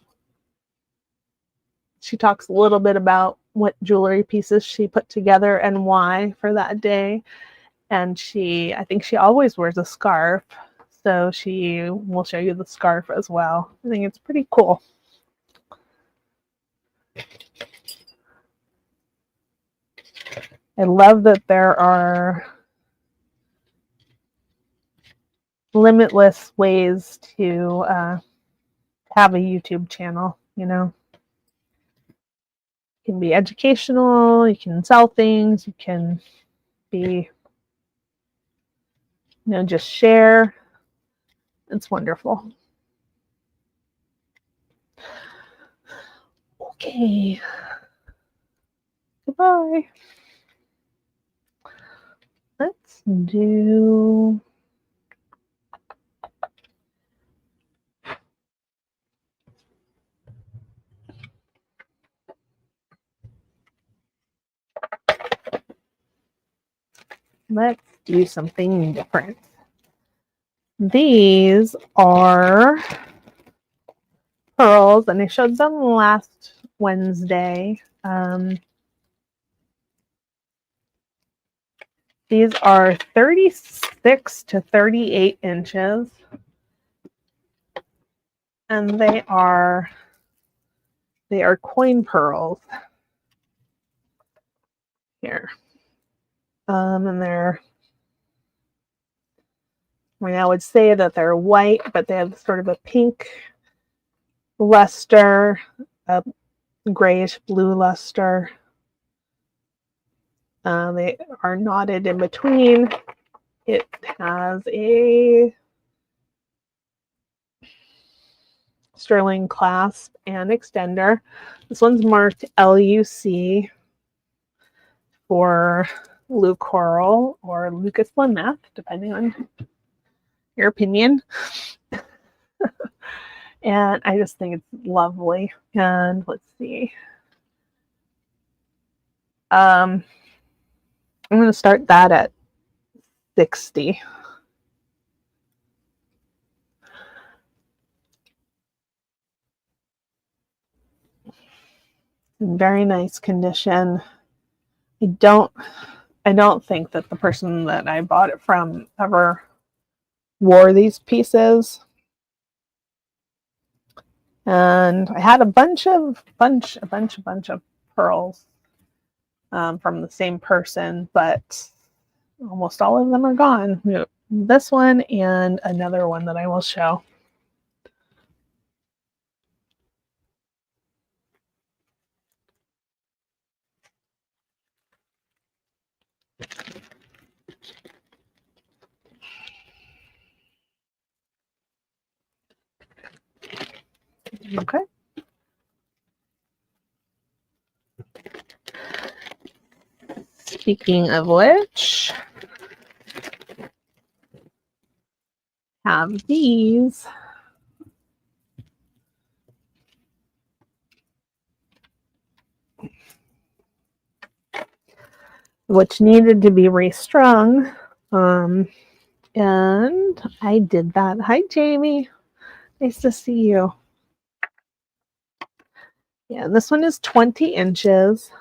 she talks a little bit about what jewelry pieces she put together and why for that day. And I think she always wears a scarf. So she will show you the scarf as well. I think it's pretty cool. I love that there are limitless ways to have a YouTube channel, you know. It can be educational, you can sell things, you can be, just share. It's wonderful. Okay. Goodbye. Let's do something different. These are pearls, and I showed them last Wednesday. These are 36 to 38 inches, and they are coin pearls here. And I would say that they're white, but they have sort of a pink luster, a grayish blue luster. They are knotted in between. It has a sterling clasp and extender. This one's marked LUC for Lou Coral or Lucas Lameth, depending on your opinion. And I just think it's lovely. And let's see. I'm going to start that at 60. In very nice condition. I don't think that the person that I bought it from ever wore these pieces. And I had a bunch of pearls from the same person, but almost all of them are gone. This one and another one that I will show. Okay. Speaking of which, have these. Which needed to be restrung. And I did that. Hi, Jamie. Nice to see you. Yeah, this one is 20 inches.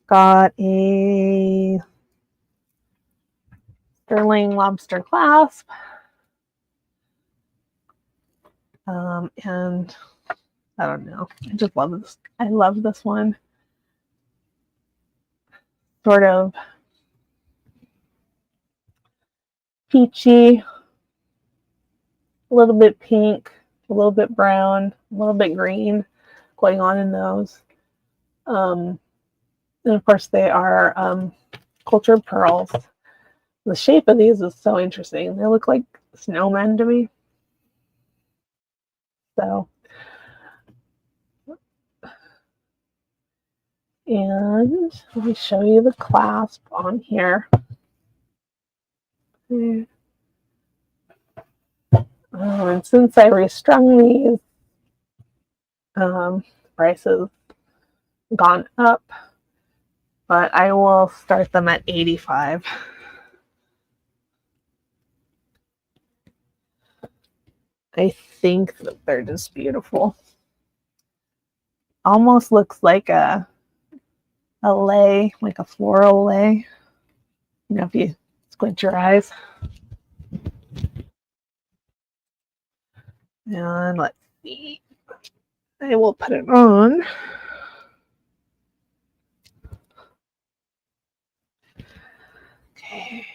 Got a sterling lobster clasp. And I don't know. I just love this. I love this one. Sort of peachy, a little bit pink, a little bit brown, a little bit green going on in those. And of course they are cultured pearls. The shape of these is so interesting. They look like snowmen to me. So, and let me show you the clasp on here. And since I restrung these, prices gone up, but I will start them at $85. I think that they're just beautiful. Almost looks like a lei, like a floral lei. You know, if you squint your eyes. And let's see. I will put it on. Okay.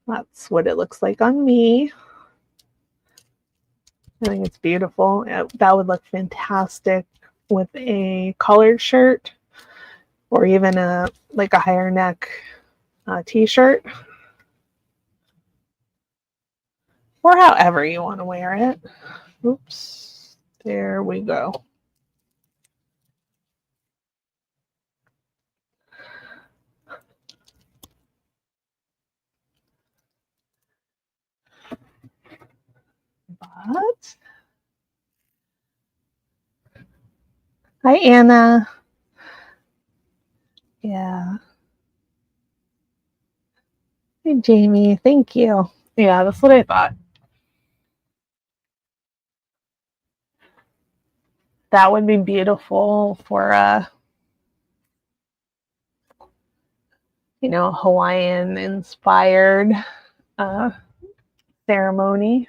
That's what it looks like on me. I think it's beautiful. That would look fantastic with a collared shirt or even a higher neck t-shirt. Or however you want to wear it. Oops. There we go. But hi, Anna. Yeah. Hey, Jamie. Thank you. Yeah, that's what I thought. That would be beautiful for a, Hawaiian inspired ceremony.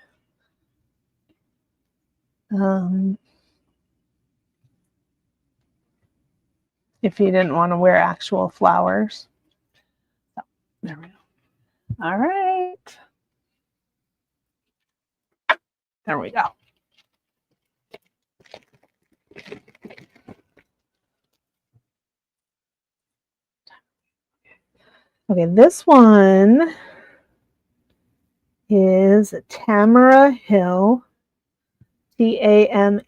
If you didn't want to wear actual flowers. So, there we go. All right. There we go. Okay, this one is Tamara Hill, TAMARAHILL.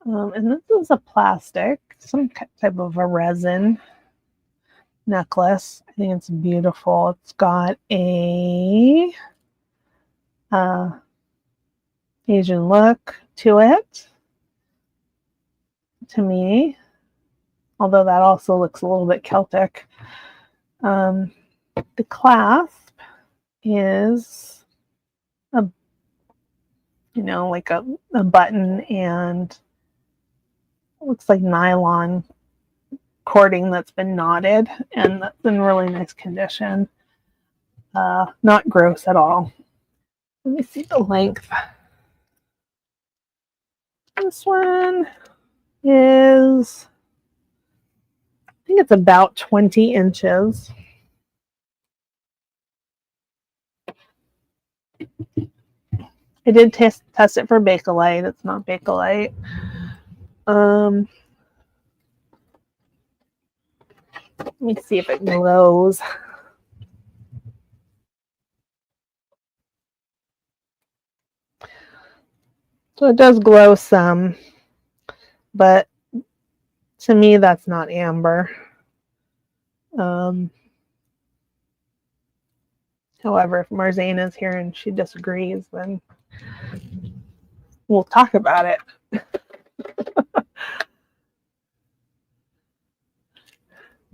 And this is a plastic, some type of a resin necklace. I think it's beautiful. It's got a Asian look to it, to me, although that also looks a little bit Celtic. The clasp is like a button, and it looks like nylon cording that's been knotted, and that's in really nice condition. Not gross at all. Let me see the length. This one is, I think it's about 20 inches. I did test it for Bakelite. It's not Bakelite. Let me see if it glows. So it does glow some, but to me that's not amber. However, if Marzana is here and she disagrees, then we'll talk about it.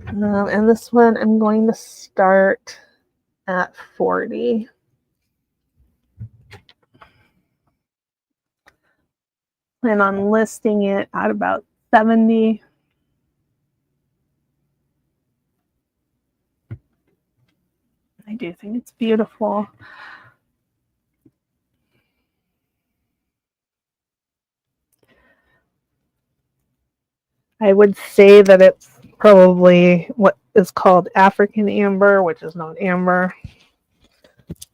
And this one I'm going to start at 40. Plan on listing it at about 70. I do think it's beautiful. I would say that it's probably what is called African amber, which is not amber.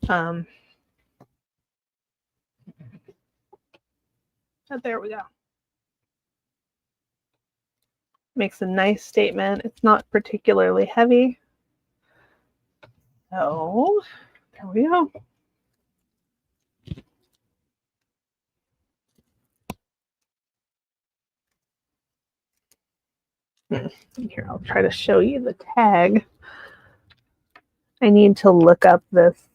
But there we go. Makes a nice statement. It's not particularly heavy. So there we go. Here, I'll try to show you the tag. I need to look up this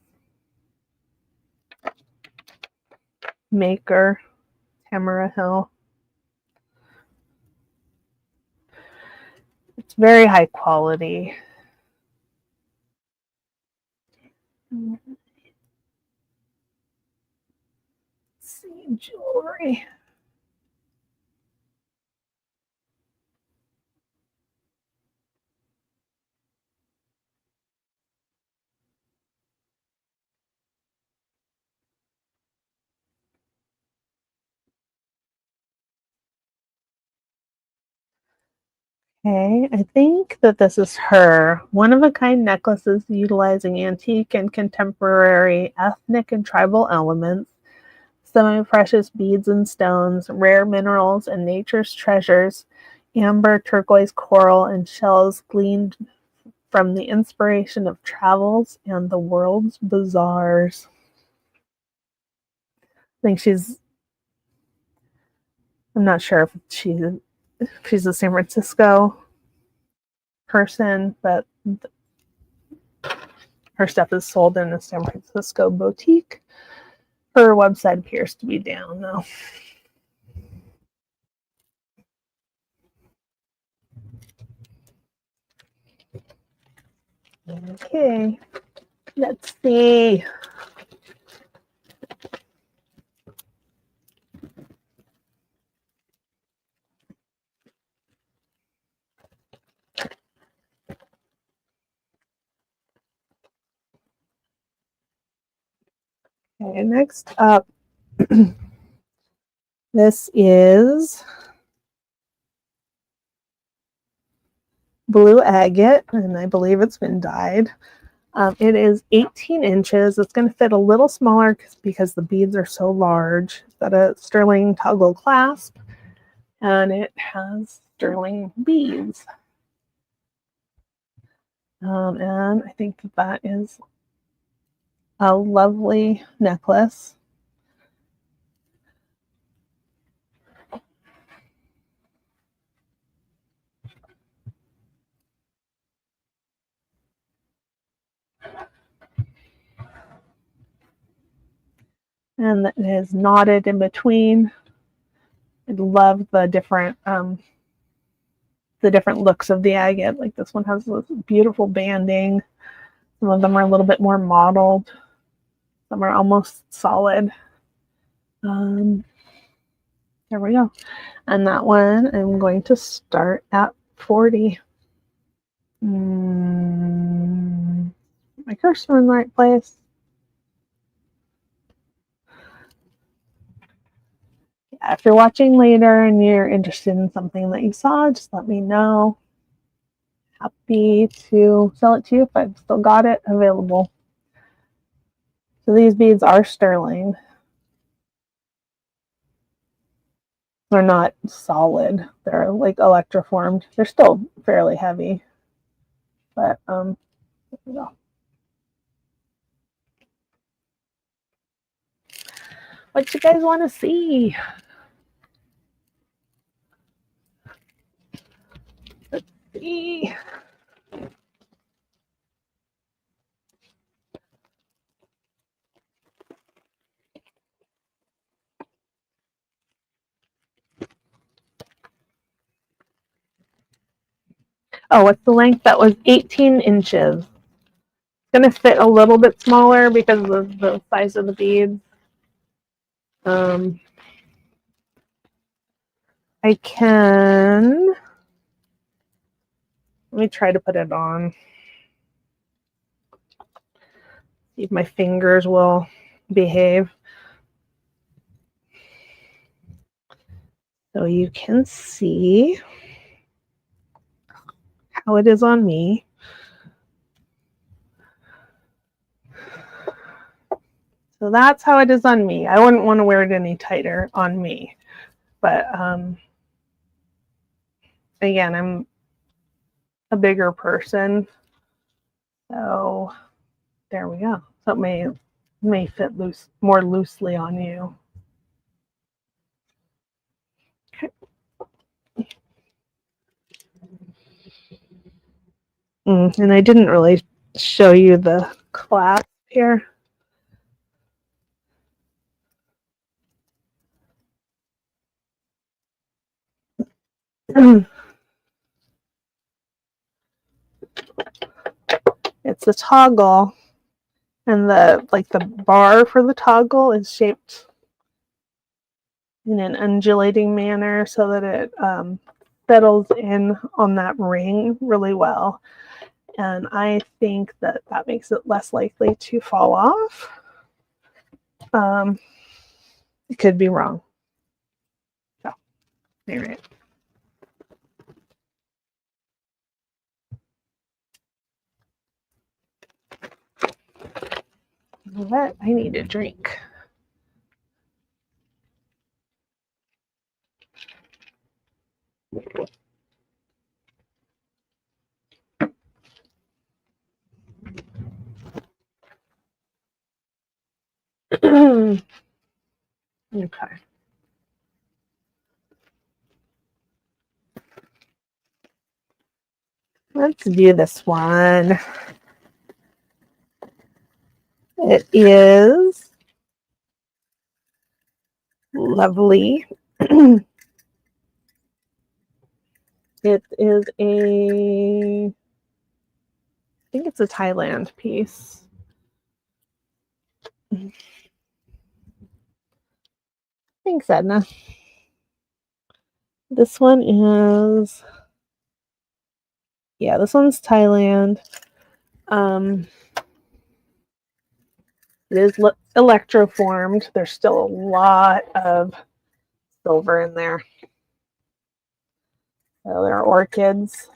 maker, Tamara Hill. It's very high quality. Let's see, jewelry. Okay, I think that this is her one-of-a-kind necklaces utilizing antique and contemporary ethnic and tribal elements, semi-precious beads and stones, rare minerals and nature's treasures, amber, turquoise, coral, and shells gleaned from the inspiration of travels and the world's bazaars. I think I'm not sure if she's a San Francisco person, but her stuff is sold in a San Francisco boutique. Her website appears to be down, though. Okay, let's see. Okay, next up, this is blue agate, and I believe it's been dyed. It is 18 inches. It's going to fit a little smaller because the beads are so large. It's got a sterling toggle clasp, and it has sterling beads. And I think that is a lovely necklace. And it is knotted in between. I love the different looks of the agate. Like this one has this beautiful banding. Some of them are a little bit more mottled. Some are almost solid. There we go. And that one I'm going to start at 40. My cursor in the right place. Yeah, if you're watching later and you're interested in something that you saw, just let me know. Happy to sell it to you if I've still got it available. So these beads are sterling. They're not solid. They're like electroformed. They're still fairly heavy. But there we go. What you guys want to see? Let's see. Oh, what's the length? That was 18 inches. It's going to fit a little bit smaller because of the size of the beads. I can, let me try to put it on. See if my fingers will behave. So you can see how it is on me. So that's how it is on me. I wouldn't want to wear it any tighter on me. But again, I'm a bigger person. So there we go. So it may fit more loosely on you. Okay. And I didn't really show you the clasp here. It's a toggle, and the bar for the toggle is shaped in an undulating manner so that it settles in on that ring really well. And I think that makes it less likely to fall off. It could be wrong. So, all right. What? I need a drink. Okay. Let's do this one. It is lovely. It is I think it's a Thailand piece. Thanks, Edna. This one is, yeah, this one's Thailand. It is electroformed. There's still a lot of silver in there. So there are orchids.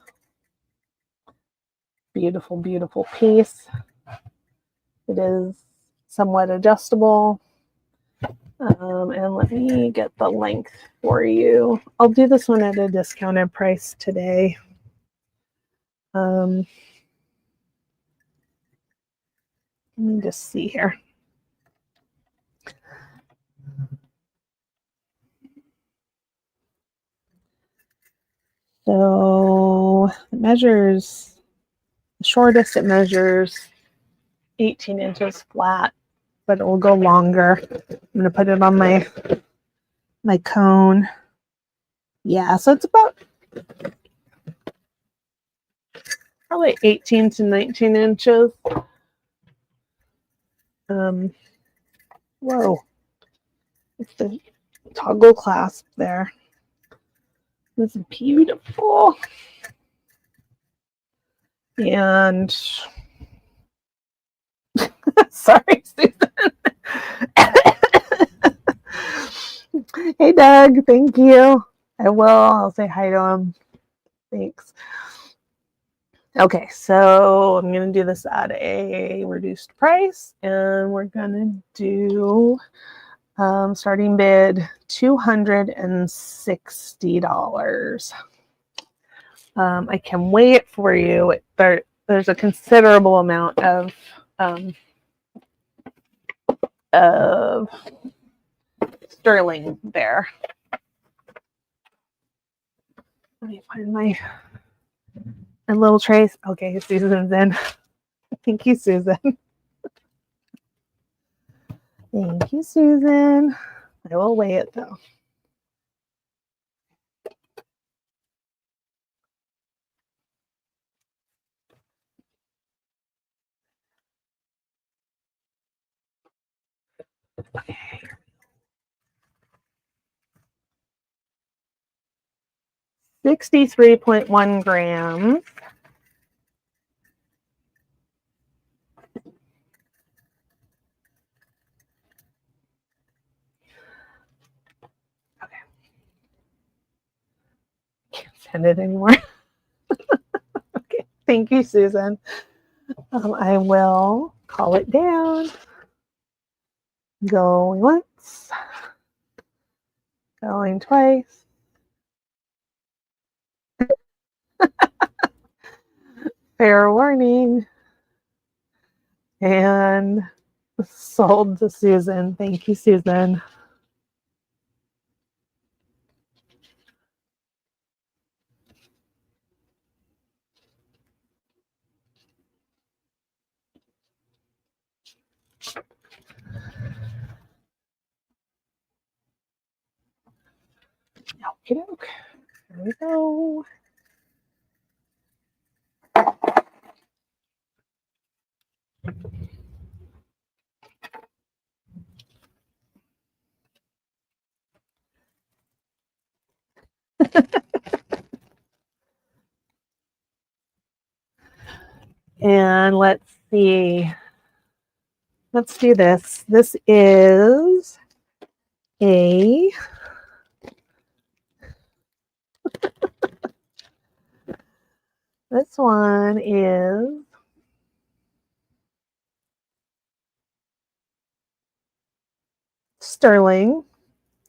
Beautiful, beautiful piece. It is somewhat adjustable. And let me get the length for you. I'll do this one at a discounted price today. Let me just see here. So it measures, the shortest it measures 18 inches flat, but it will go longer. I'm going to put it on my cone. Yeah, so it's about probably 18 to 19 inches. Whoa, it's the toggle clasp there. It's beautiful. And sorry, Susan. Hey, Doug, thank you. I will. I'll say hi to him. Thanks. Okay, so I'm going to do this at a reduced price, and we're going to do starting bid $260. I can weigh it for you. There's a considerable amount of sterling there. Let me find my little trace. Okay, Susan's in. Thank you, Susan. Thank you, Susan. I will weigh it though. Okay. 63.1 grams. Okay. Can't send it anymore. Okay. Thank you, Susan. I will call it down. Going once. Going twice. Fair warning. And sold to Susan. Thank you, Susan. Okie doke. There we go. And let's see. Let's do this. This is a this one is sterling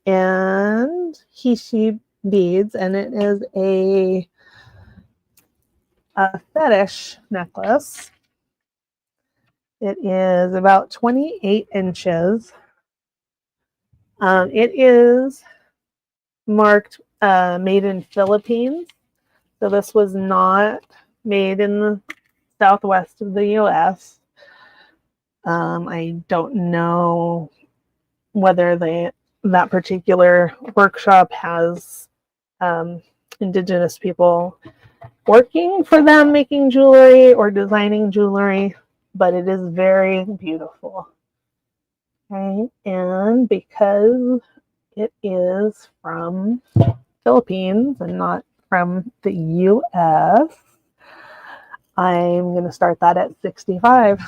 and Hishi beads, and it is a fetish necklace. It is about 28 inches. It is marked made in Philippines. So this was not made in the southwest of the US. I don't know whether that particular workshop has indigenous people working for them making jewelry or designing jewelry, but it is very beautiful. Okay, and because it is from Philippines and not from the US, I'm going to start that at 65.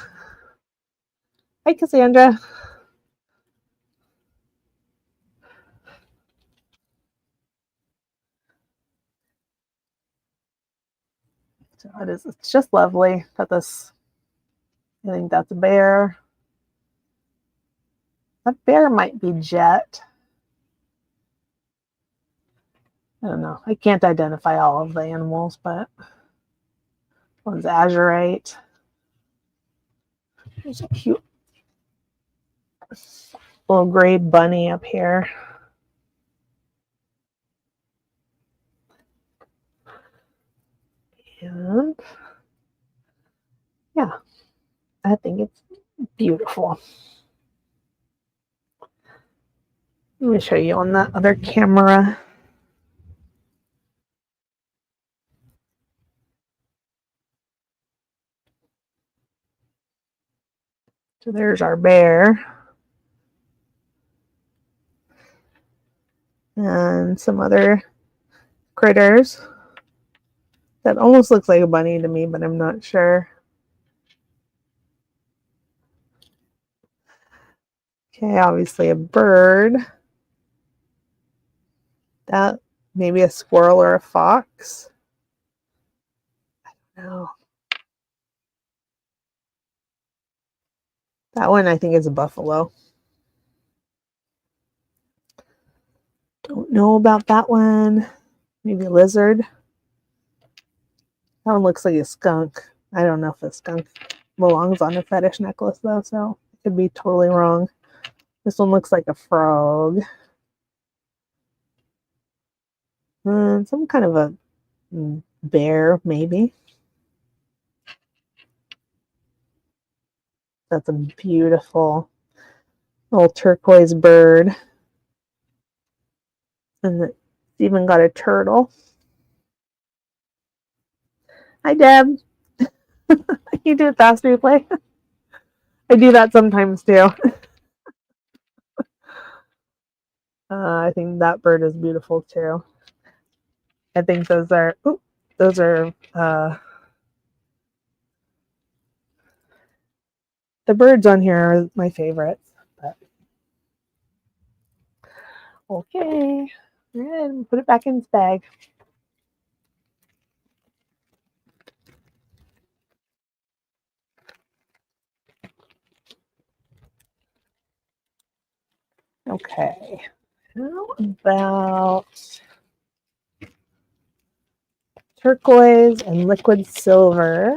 Hi, Cassandra. So it's just lovely. Got this, I think that's a bear. That bear might be jet. I don't know. I can't identify all of the animals, but one's azurite. There's a cute little gray bunny up here. And yeah, I think it's beautiful. Let me show you on that other camera. So there's our bear. And some other critters. That almost looks like a bunny to me, but I'm not sure. Okay, obviously a bird. That maybe a squirrel or a fox. I don't know. That one I think is a buffalo. Don't know about that one. Maybe a lizard. That one looks like a skunk. I don't know if a skunk belongs on a fetish necklace though, so I could be totally wrong. This one looks like a frog. And some kind of a bear, maybe. That's a beautiful little turquoise bird. And it's even got a turtle. Hi, Deb. You do a fast replay? I do that sometimes too. I think that bird is beautiful too. I think those are the birds on here are my favorites. But okay, and put it back in its bag. Okay, how about turquoise and liquid silver?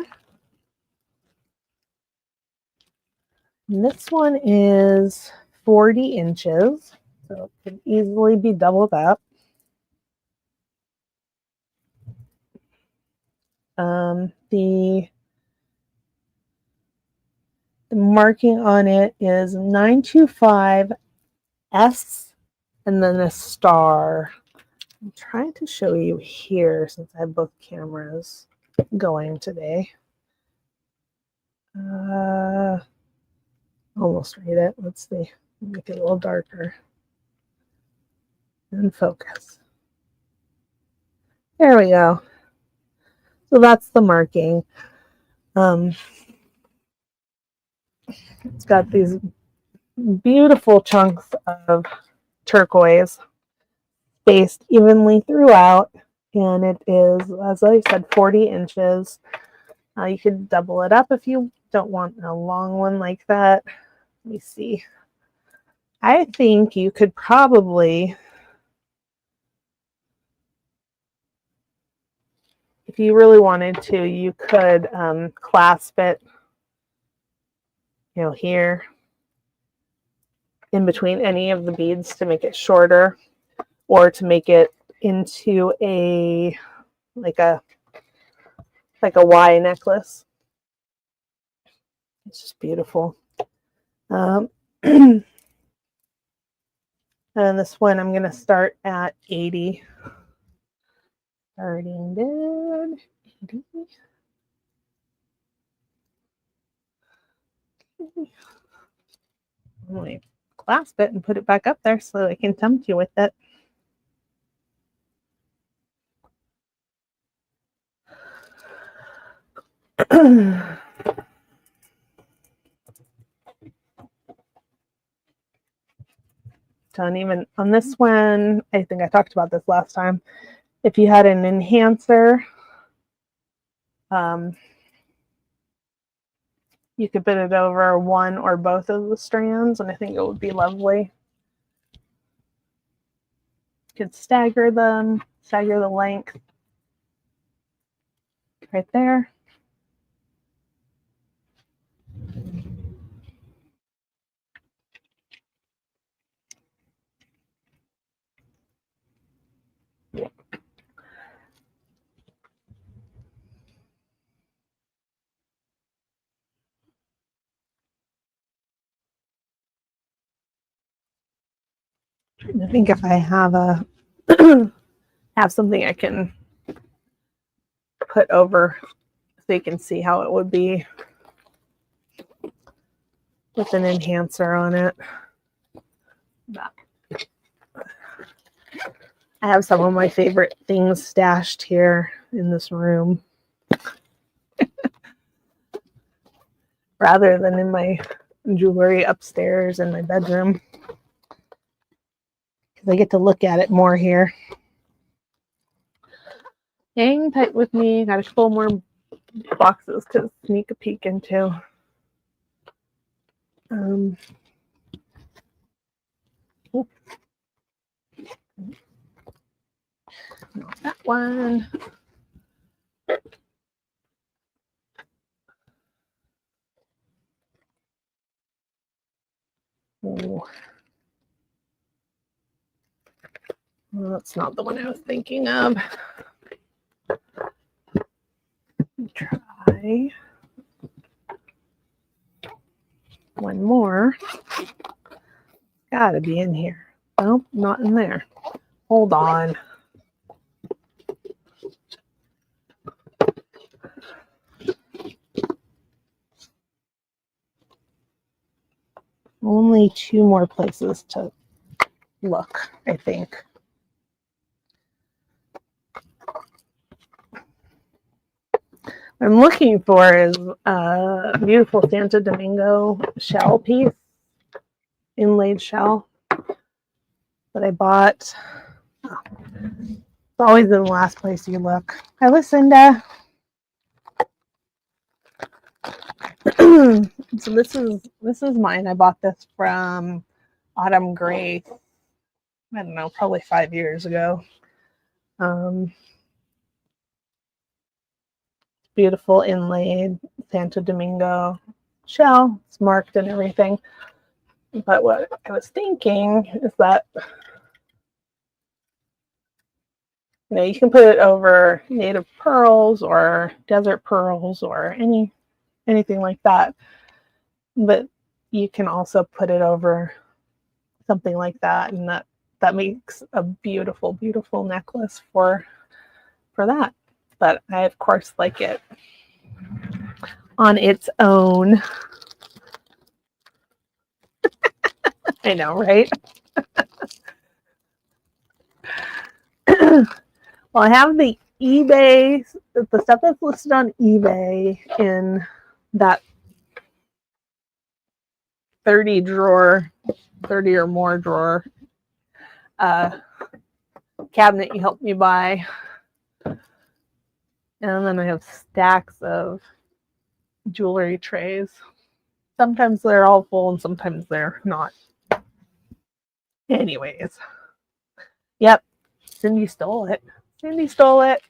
And this one is 40 inches, so it could easily be doubled up. The marking on it is 925S and then a star. I'm trying to show you here since I have both cameras going today. Almost read it. Let's see. Make it a little darker. And focus. There we go. So that's the marking. It's got these beautiful chunks of turquoise spaced evenly throughout, and it is, as I said, 40 inches. You could double it up if you don't want a long one like that. Let me see. I think you could probably, if you really wanted to, you could clasp it, here in between any of the beads to make it shorter, or to make it into a like a Y necklace. It's just beautiful. And this one I'm going to start at 80. Starting bid 80. Okay. I'm going to clasp it and put it back up there so I can tempt you with it. Don't even, on this one, I think I talked about this last time. If you had an enhancer, you could put it over one or both of the strands, and I think it would be lovely. You could stagger them, stagger the length right there. Trying to think if I have have something I can put over so you can see how it would be with an enhancer on it. I have some of my favorite things stashed here in this room rather than in my jewelry upstairs in my bedroom, because I get to look at it more here. Hang tight with me. Got a couple more boxes to sneak a peek into. Not that one. Oh. Well, that's not the one I was thinking of. Try one more. Gotta be in here. Nope, not in there. Hold on. Only two more places to look, I think. What I'm looking for is a beautiful Santo Domingo shell piece, inlaid shell that I bought. Oh, it's always in the last place you look. Hi, Lucinda. So this is mine. I bought this from Autumn Gray. I don't know, probably 5 years ago. Beautiful inlaid Santo Domingo shell. It's marked and everything. But what I was thinking is that, you know, you can put it over native pearls or desert pearls or anything like that. But you can also put it over something like that, and that makes a beautiful, beautiful necklace for that. But I, of course, like it on its own. I know, right? Well, I have the eBay, the stuff that's listed on eBay in that 30 or more drawer cabinet you helped me buy. And then I have stacks of jewelry trays. Sometimes they're all full and sometimes they're not. Anyways. Yep. Cindy stole it. Cindy stole it.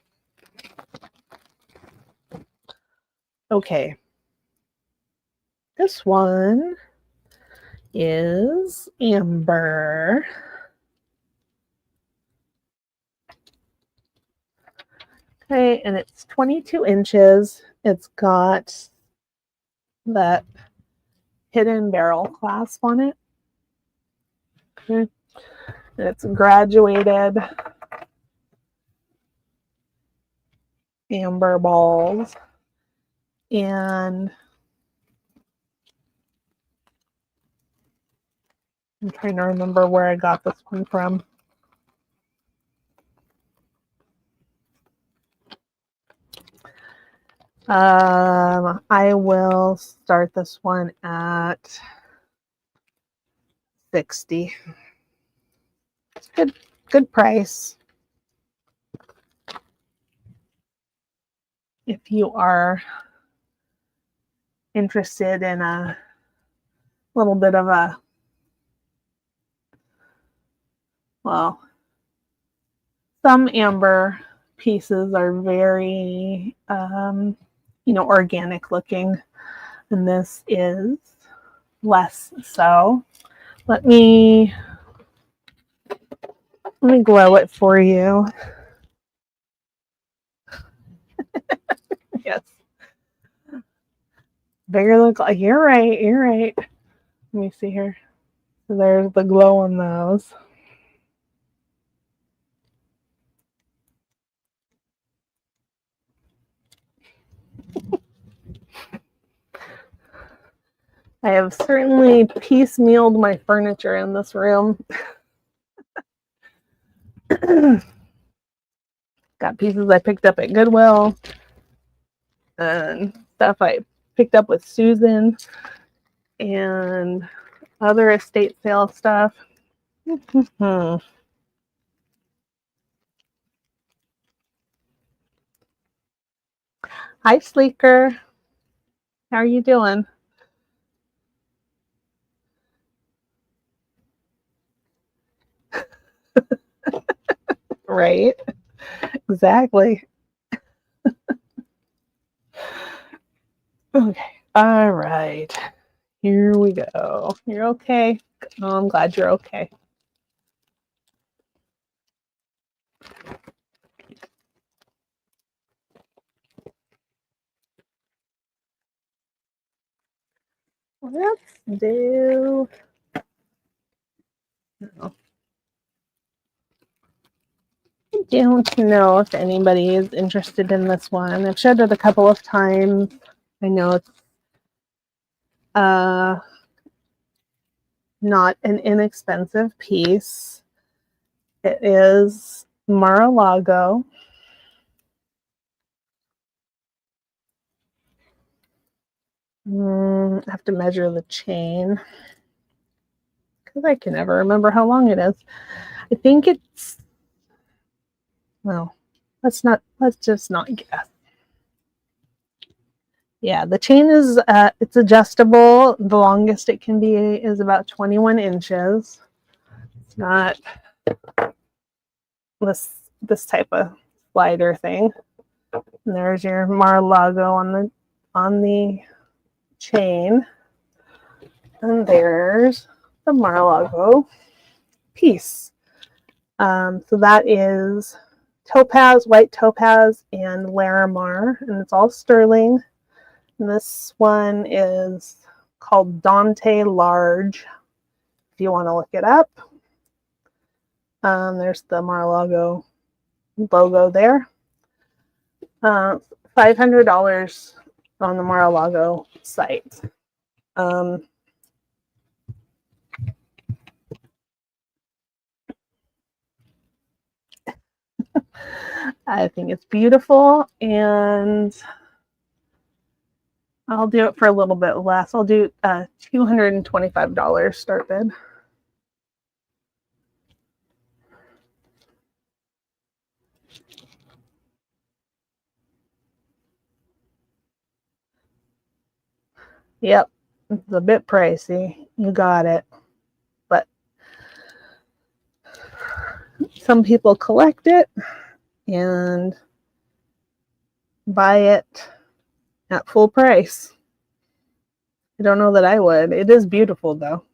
Okay. This one is amber. Okay, and it's 22 inches. It's got that hidden barrel clasp on it. Okay. And it's graduated amber balls. And I'm trying to remember where I got this one from. I will start this one at 60. It's good price. If you are interested in a little bit of a, well, some amber pieces are very, organic looking, and this is less so. Let me glow it for you. Yes. Bigger look like, you're right. Let me see here. So there's the glow on those. I have certainly piecemealed my furniture in this room. Got pieces I picked up at Goodwill and stuff I picked up with Susan and other estate sale stuff. Hi, Sleeker. How are you doing? Right? Exactly. Okay. All right. Here we go. You're okay? Oh, I'm glad you're okay. Let's do... Oh. I don't know if anybody is interested in this one. I've showed it a couple of times. I know it's not an inexpensive piece. It is Mar-a-Lago. I have to measure the chain because I can never remember how long it is. I think it's, well, let's just not guess. Yeah, the chain is, it's adjustable. The longest it can be is about 21 inches. It's not this type of slider thing. And there's your Mar-a-Lago on the chain. And there's the Mar-a-Lago piece. So that is topaz, white topaz, and Larimar, and it's all sterling. And this one is called Dante Large, if you want to look it up. There's the Mar-a-Lago logo there. $500 on the Mar-a-Lago site. I think it's beautiful, and I'll do it for a little bit less. I'll do $225 start bid. Yep, it's a bit pricey. You got it. But some people collect it and buy it at full price. I don't know that I would. It is beautiful, though.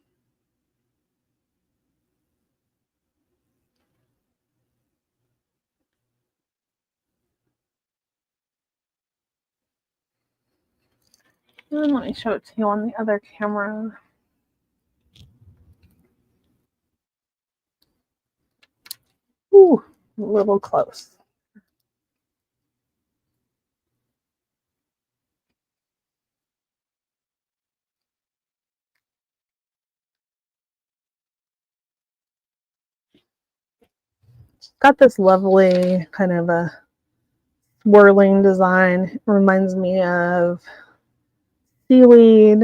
And let me show it to you on the other camera. Ooh, a little close. It's got this lovely kind of a swirling design. It reminds me of seaweed.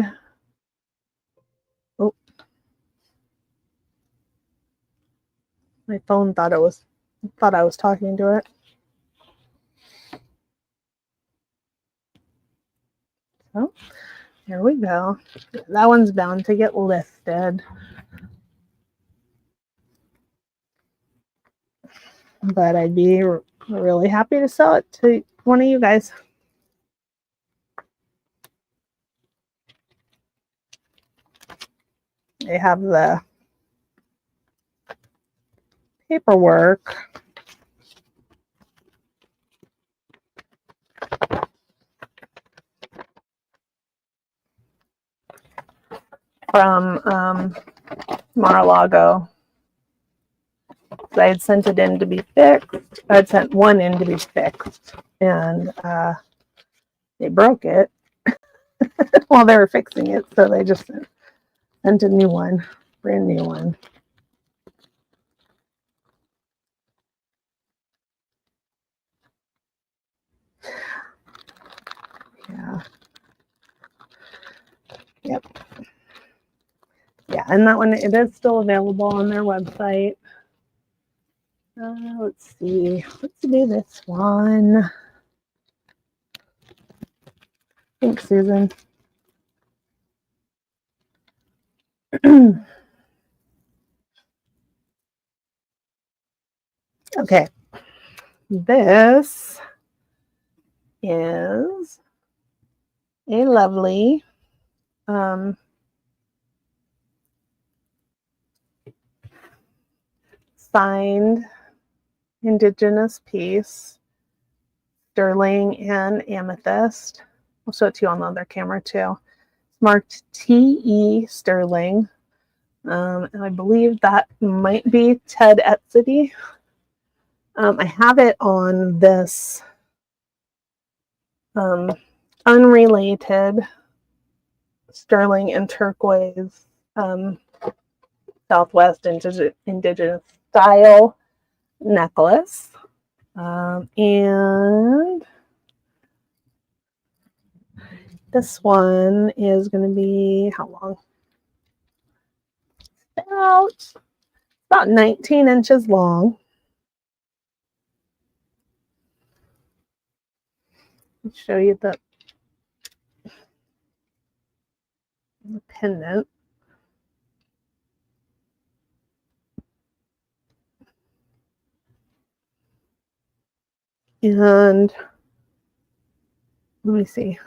Oh, my phone thought I was talking to it. So here we go. That one's bound to get listed. But I'd be really happy to sell it to one of you guys. They have the paperwork from Mar-a-Lago. So I had sent it in to be fixed. I had sent one in to be fixed, and they broke it while they were fixing it. So they just sent a new one, brand new one. Yeah. Yep. Yeah, and that one, it is still available on their website. Let's see. Let's do this one. Thanks, Susan. Okay. This is a lovely signed indigenous piece, sterling and amethyst. I'll show it to you on the other camera too. It's marked TE sterling, and I believe that might be Ted Etsy. I have it on this unrelated sterling and turquoise Southwest indigenous style necklace. And this one is going to be how long? About 19 inches long. I'll show you the pendant. And let me see.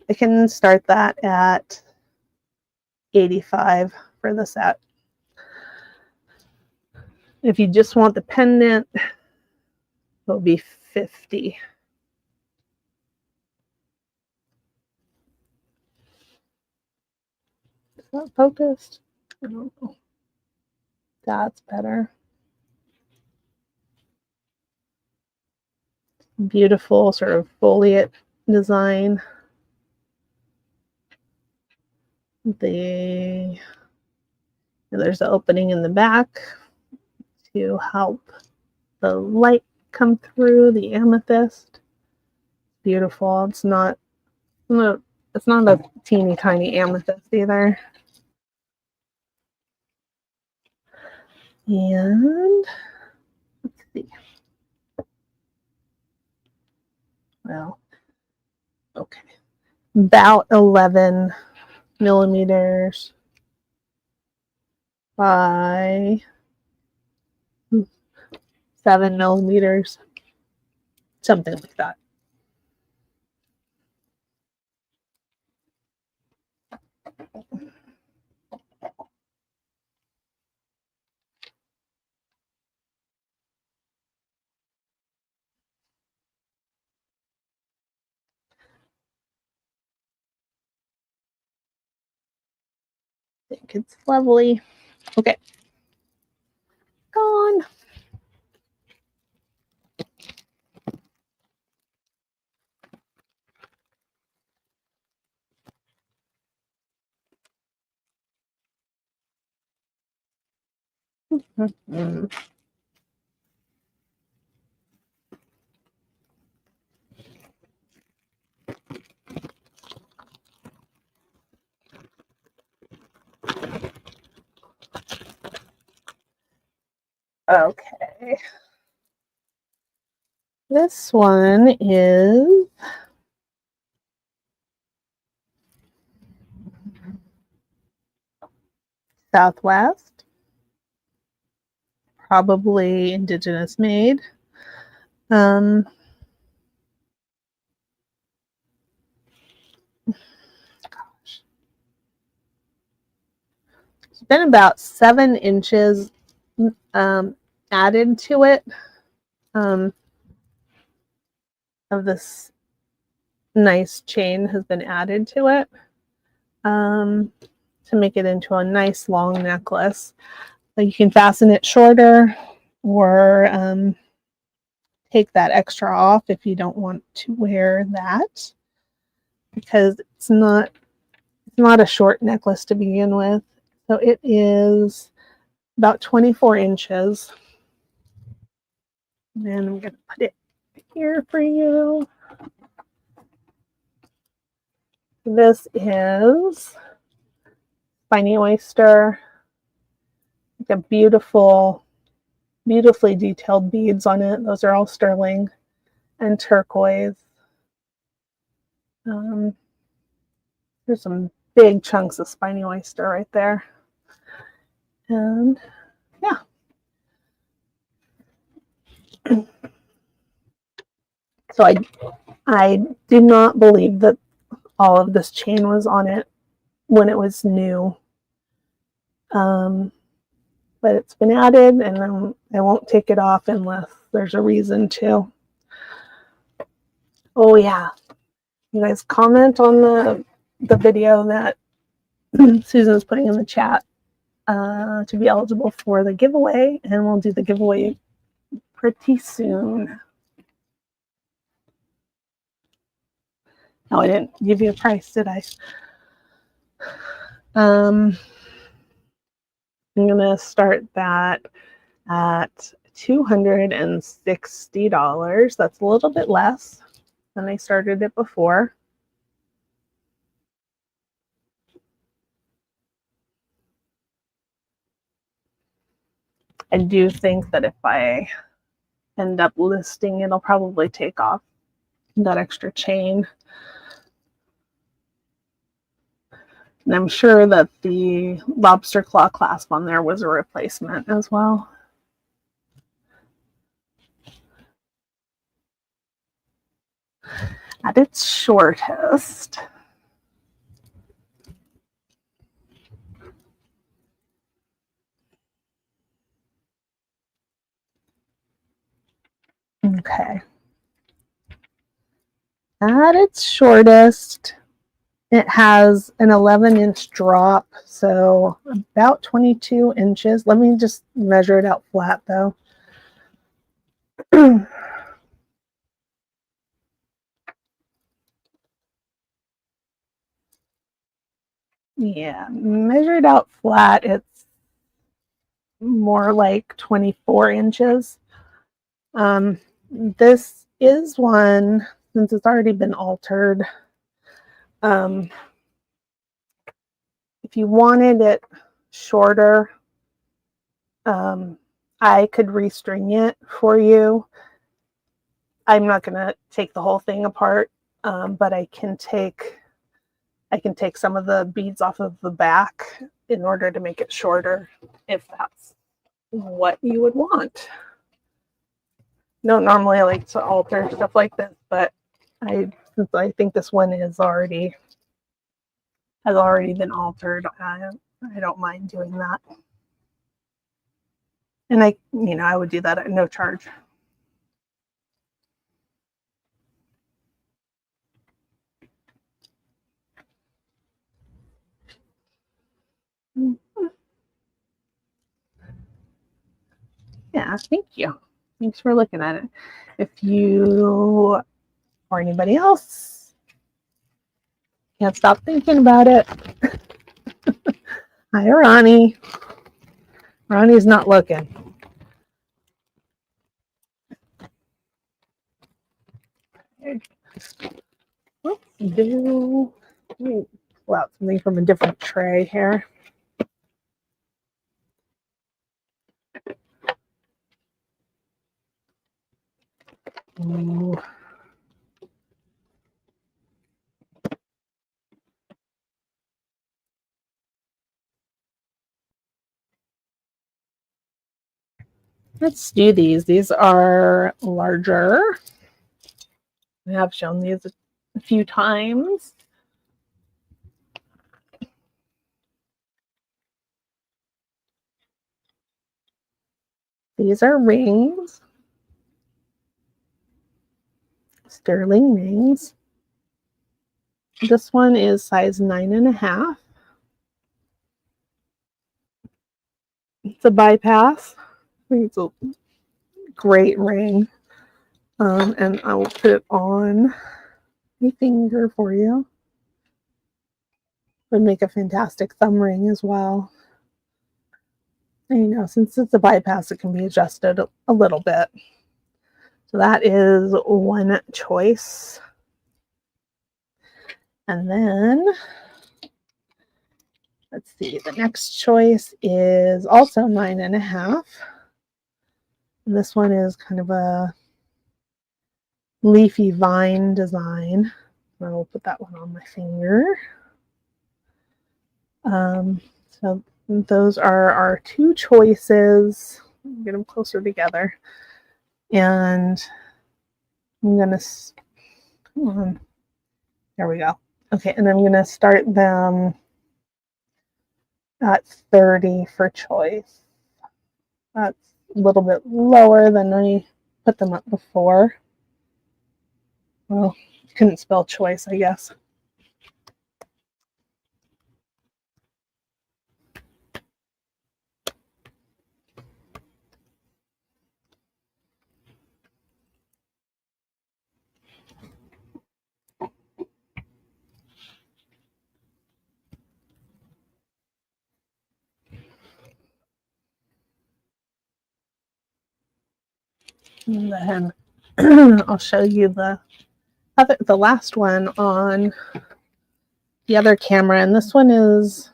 I can start that at $85 for the set. If you just want the pendant, it'll be $50. Is that focused? I don't know. That's better. Beautiful sort of foliate design. There's an opening in the back to help the light come through the amethyst. Beautiful. It's not a teeny tiny amethyst either. And let's see. Well, okay. About 11 millimeters by 7 millimeters, something like that. I think it's lovely. Okay. Gone. Mm-hmm. Okay. This one is Southwest, probably indigenous made. Gosh. It's been about 7 inches added to it of this nice chain has been added to it to make it into a nice long necklace. You can fasten it shorter or take that extra off if you don't want to wear that, because it's not a short necklace to begin with. So it is about 24 inches. And I'm going to put it here for you. This is Spiny Oyster. Like a beautifully detailed beads on it. Those are all sterling and turquoise. There's some big chunks of Spiny Oyster right there. And yeah. So I do not believe that all of this chain was on it when it was new. But it's been added, and I won't take it off unless there's a reason to. Oh yeah, you guys comment on the video that Susan's putting in the chat to be eligible for the giveaway, and we'll do the giveaway pretty soon. Oh, I didn't give you a price, did I? I'm going to start that at $260. That's a little bit less than I started it before. I do think that if I end up listing, it'll probably take off that extra chain. And I'm sure that the lobster claw clasp on there was a replacement as well. At its shortest, okay. At its shortest, it has an 11-inch drop, so about 22 inches. Let me just measure it out flat, though. Yeah, measured out flat, it's more like 24 inches. This is one, since it's already been altered, if you wanted it shorter, I could restring it for you. I'm not going to take the whole thing apart, but I can take some of the beads off of the back in order to make it shorter, if that's what you would want. No, normally I like to alter stuff like this, but since I think this one has already been altered, I don't mind doing that. And I would do that at no charge. Yeah, thank you. Thanks for looking at it. If you or anybody else can't stop thinking about it, hi, Ronnie. Ronnie's not looking. Let me pull out something from a different tray here. Ooh. Let's do these. These are larger. I have shown these a few times. These are rings, sterling rings. This one is size 9.5. It's a bypass. I think it's a great ring. And I will put it on my finger for you. Would make a fantastic thumb ring as well. And, since it's a bypass, it can be adjusted a little bit. So that is one choice. And then, let's see, the next choice is also 9.5. And this one is kind of a leafy vine design. I will put that one on my finger. So those are our two choices. Get them closer together. And I'm going to, come on, there we go. Okay, and I'm going to start them at 30 for choice. That's a little bit lower than I put them up before. Well, couldn't spell choice, I guess. And then I'll show you the last one on the other camera, and this one is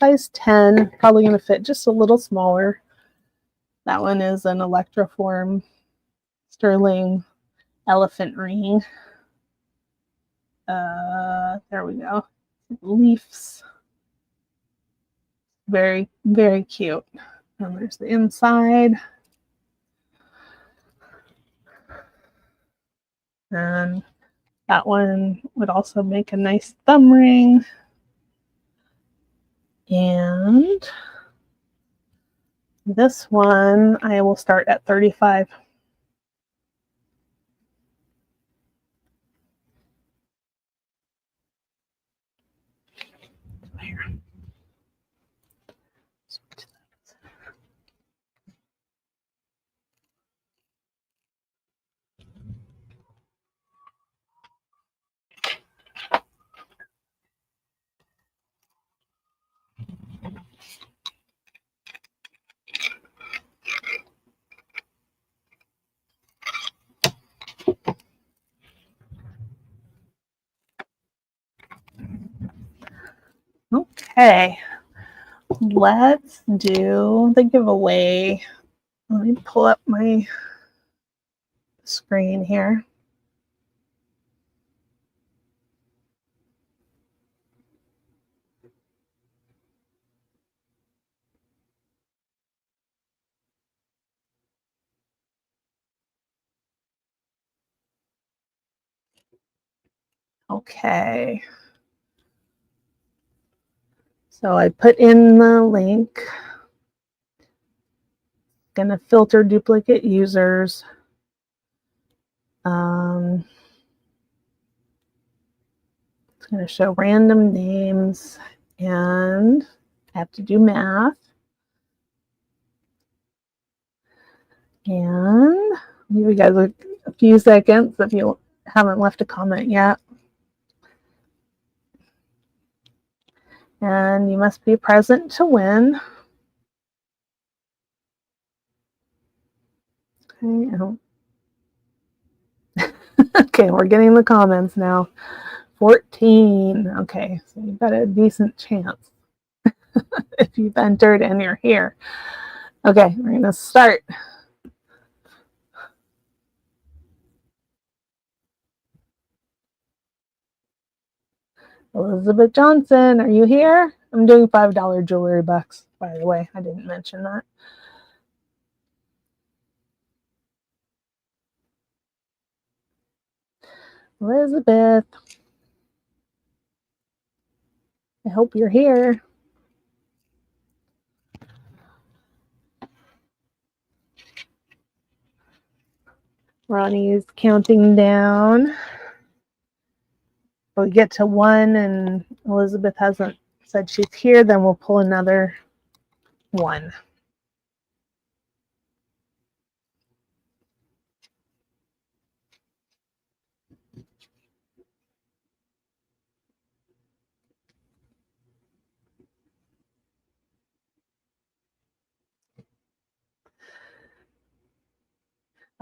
size 10, probably going to fit just a little smaller. That one is an Electroform sterling elephant ring. There we go. Leaves. Very, very cute. And there's the inside. And that one would also make a nice thumb ring. And this one I will start at $35. Okay, let's do the giveaway. Let me pull up my screen here. Okay. So I put in the link. Gonna filter duplicate users. It's gonna show random names, and I have to do math. And give you guys a few seconds if you haven't left a comment yet. And you must be present to win. Okay, okay, we're getting the comments now. 14. Okay, so you've got a decent chance if you've entered and you're here. Okay, we're going to start. Elizabeth Johnson, are you here? I'm doing $5 jewelry bucks, by the way. I didn't mention that. Elizabeth, I hope you're here. Ronnie's counting down. If we get to 1 and Elizabeth hasn't said she's here, then we'll pull another 1.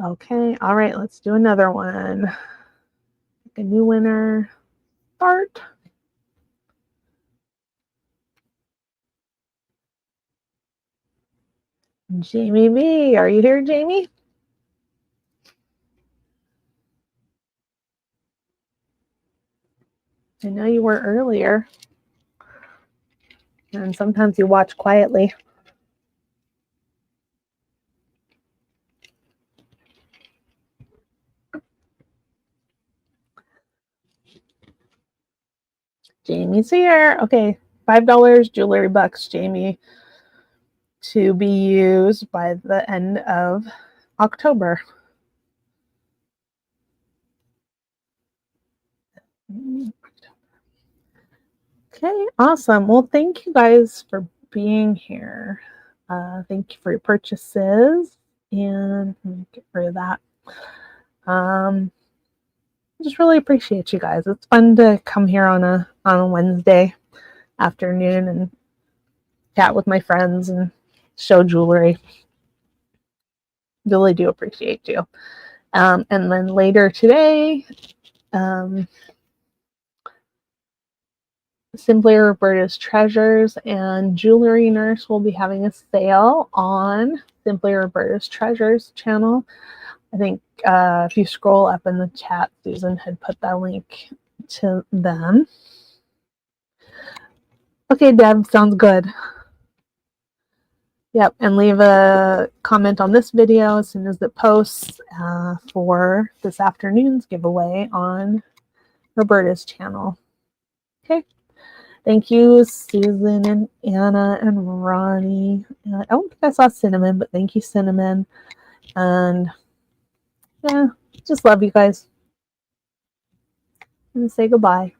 Okay, all right, let's do another one. Pick a new winner. Start. Jamie B, are you here, Jamie? I know you were earlier. And sometimes you watch quietly. Jamie's here. Okay, $5 jewelry bucks, Jamie, to be used by the end of October. Okay, awesome. Well, thank you guys for being here. Thank you for your purchases, and let me get rid of that. I just really appreciate you guys. It's fun to come here on a Wednesday afternoon and chat with my friends and show jewelry. really do appreciate you. And then later today, Simply Roberta's Treasures and Jewelry Nurse will be having a sale on Simply Roberta's Treasures channel. I think if you scroll up in the chat, Susan had put that link to them. Okay, Deb, sounds good. Yep, and leave a comment on this video as soon as it posts for this afternoon's giveaway on Roberta's channel. Okay. Thank you, Susan and Anna and Ronnie. I don't think I saw Cinnamon, but thank you, Cinnamon. And yeah, just love you guys. And say goodbye.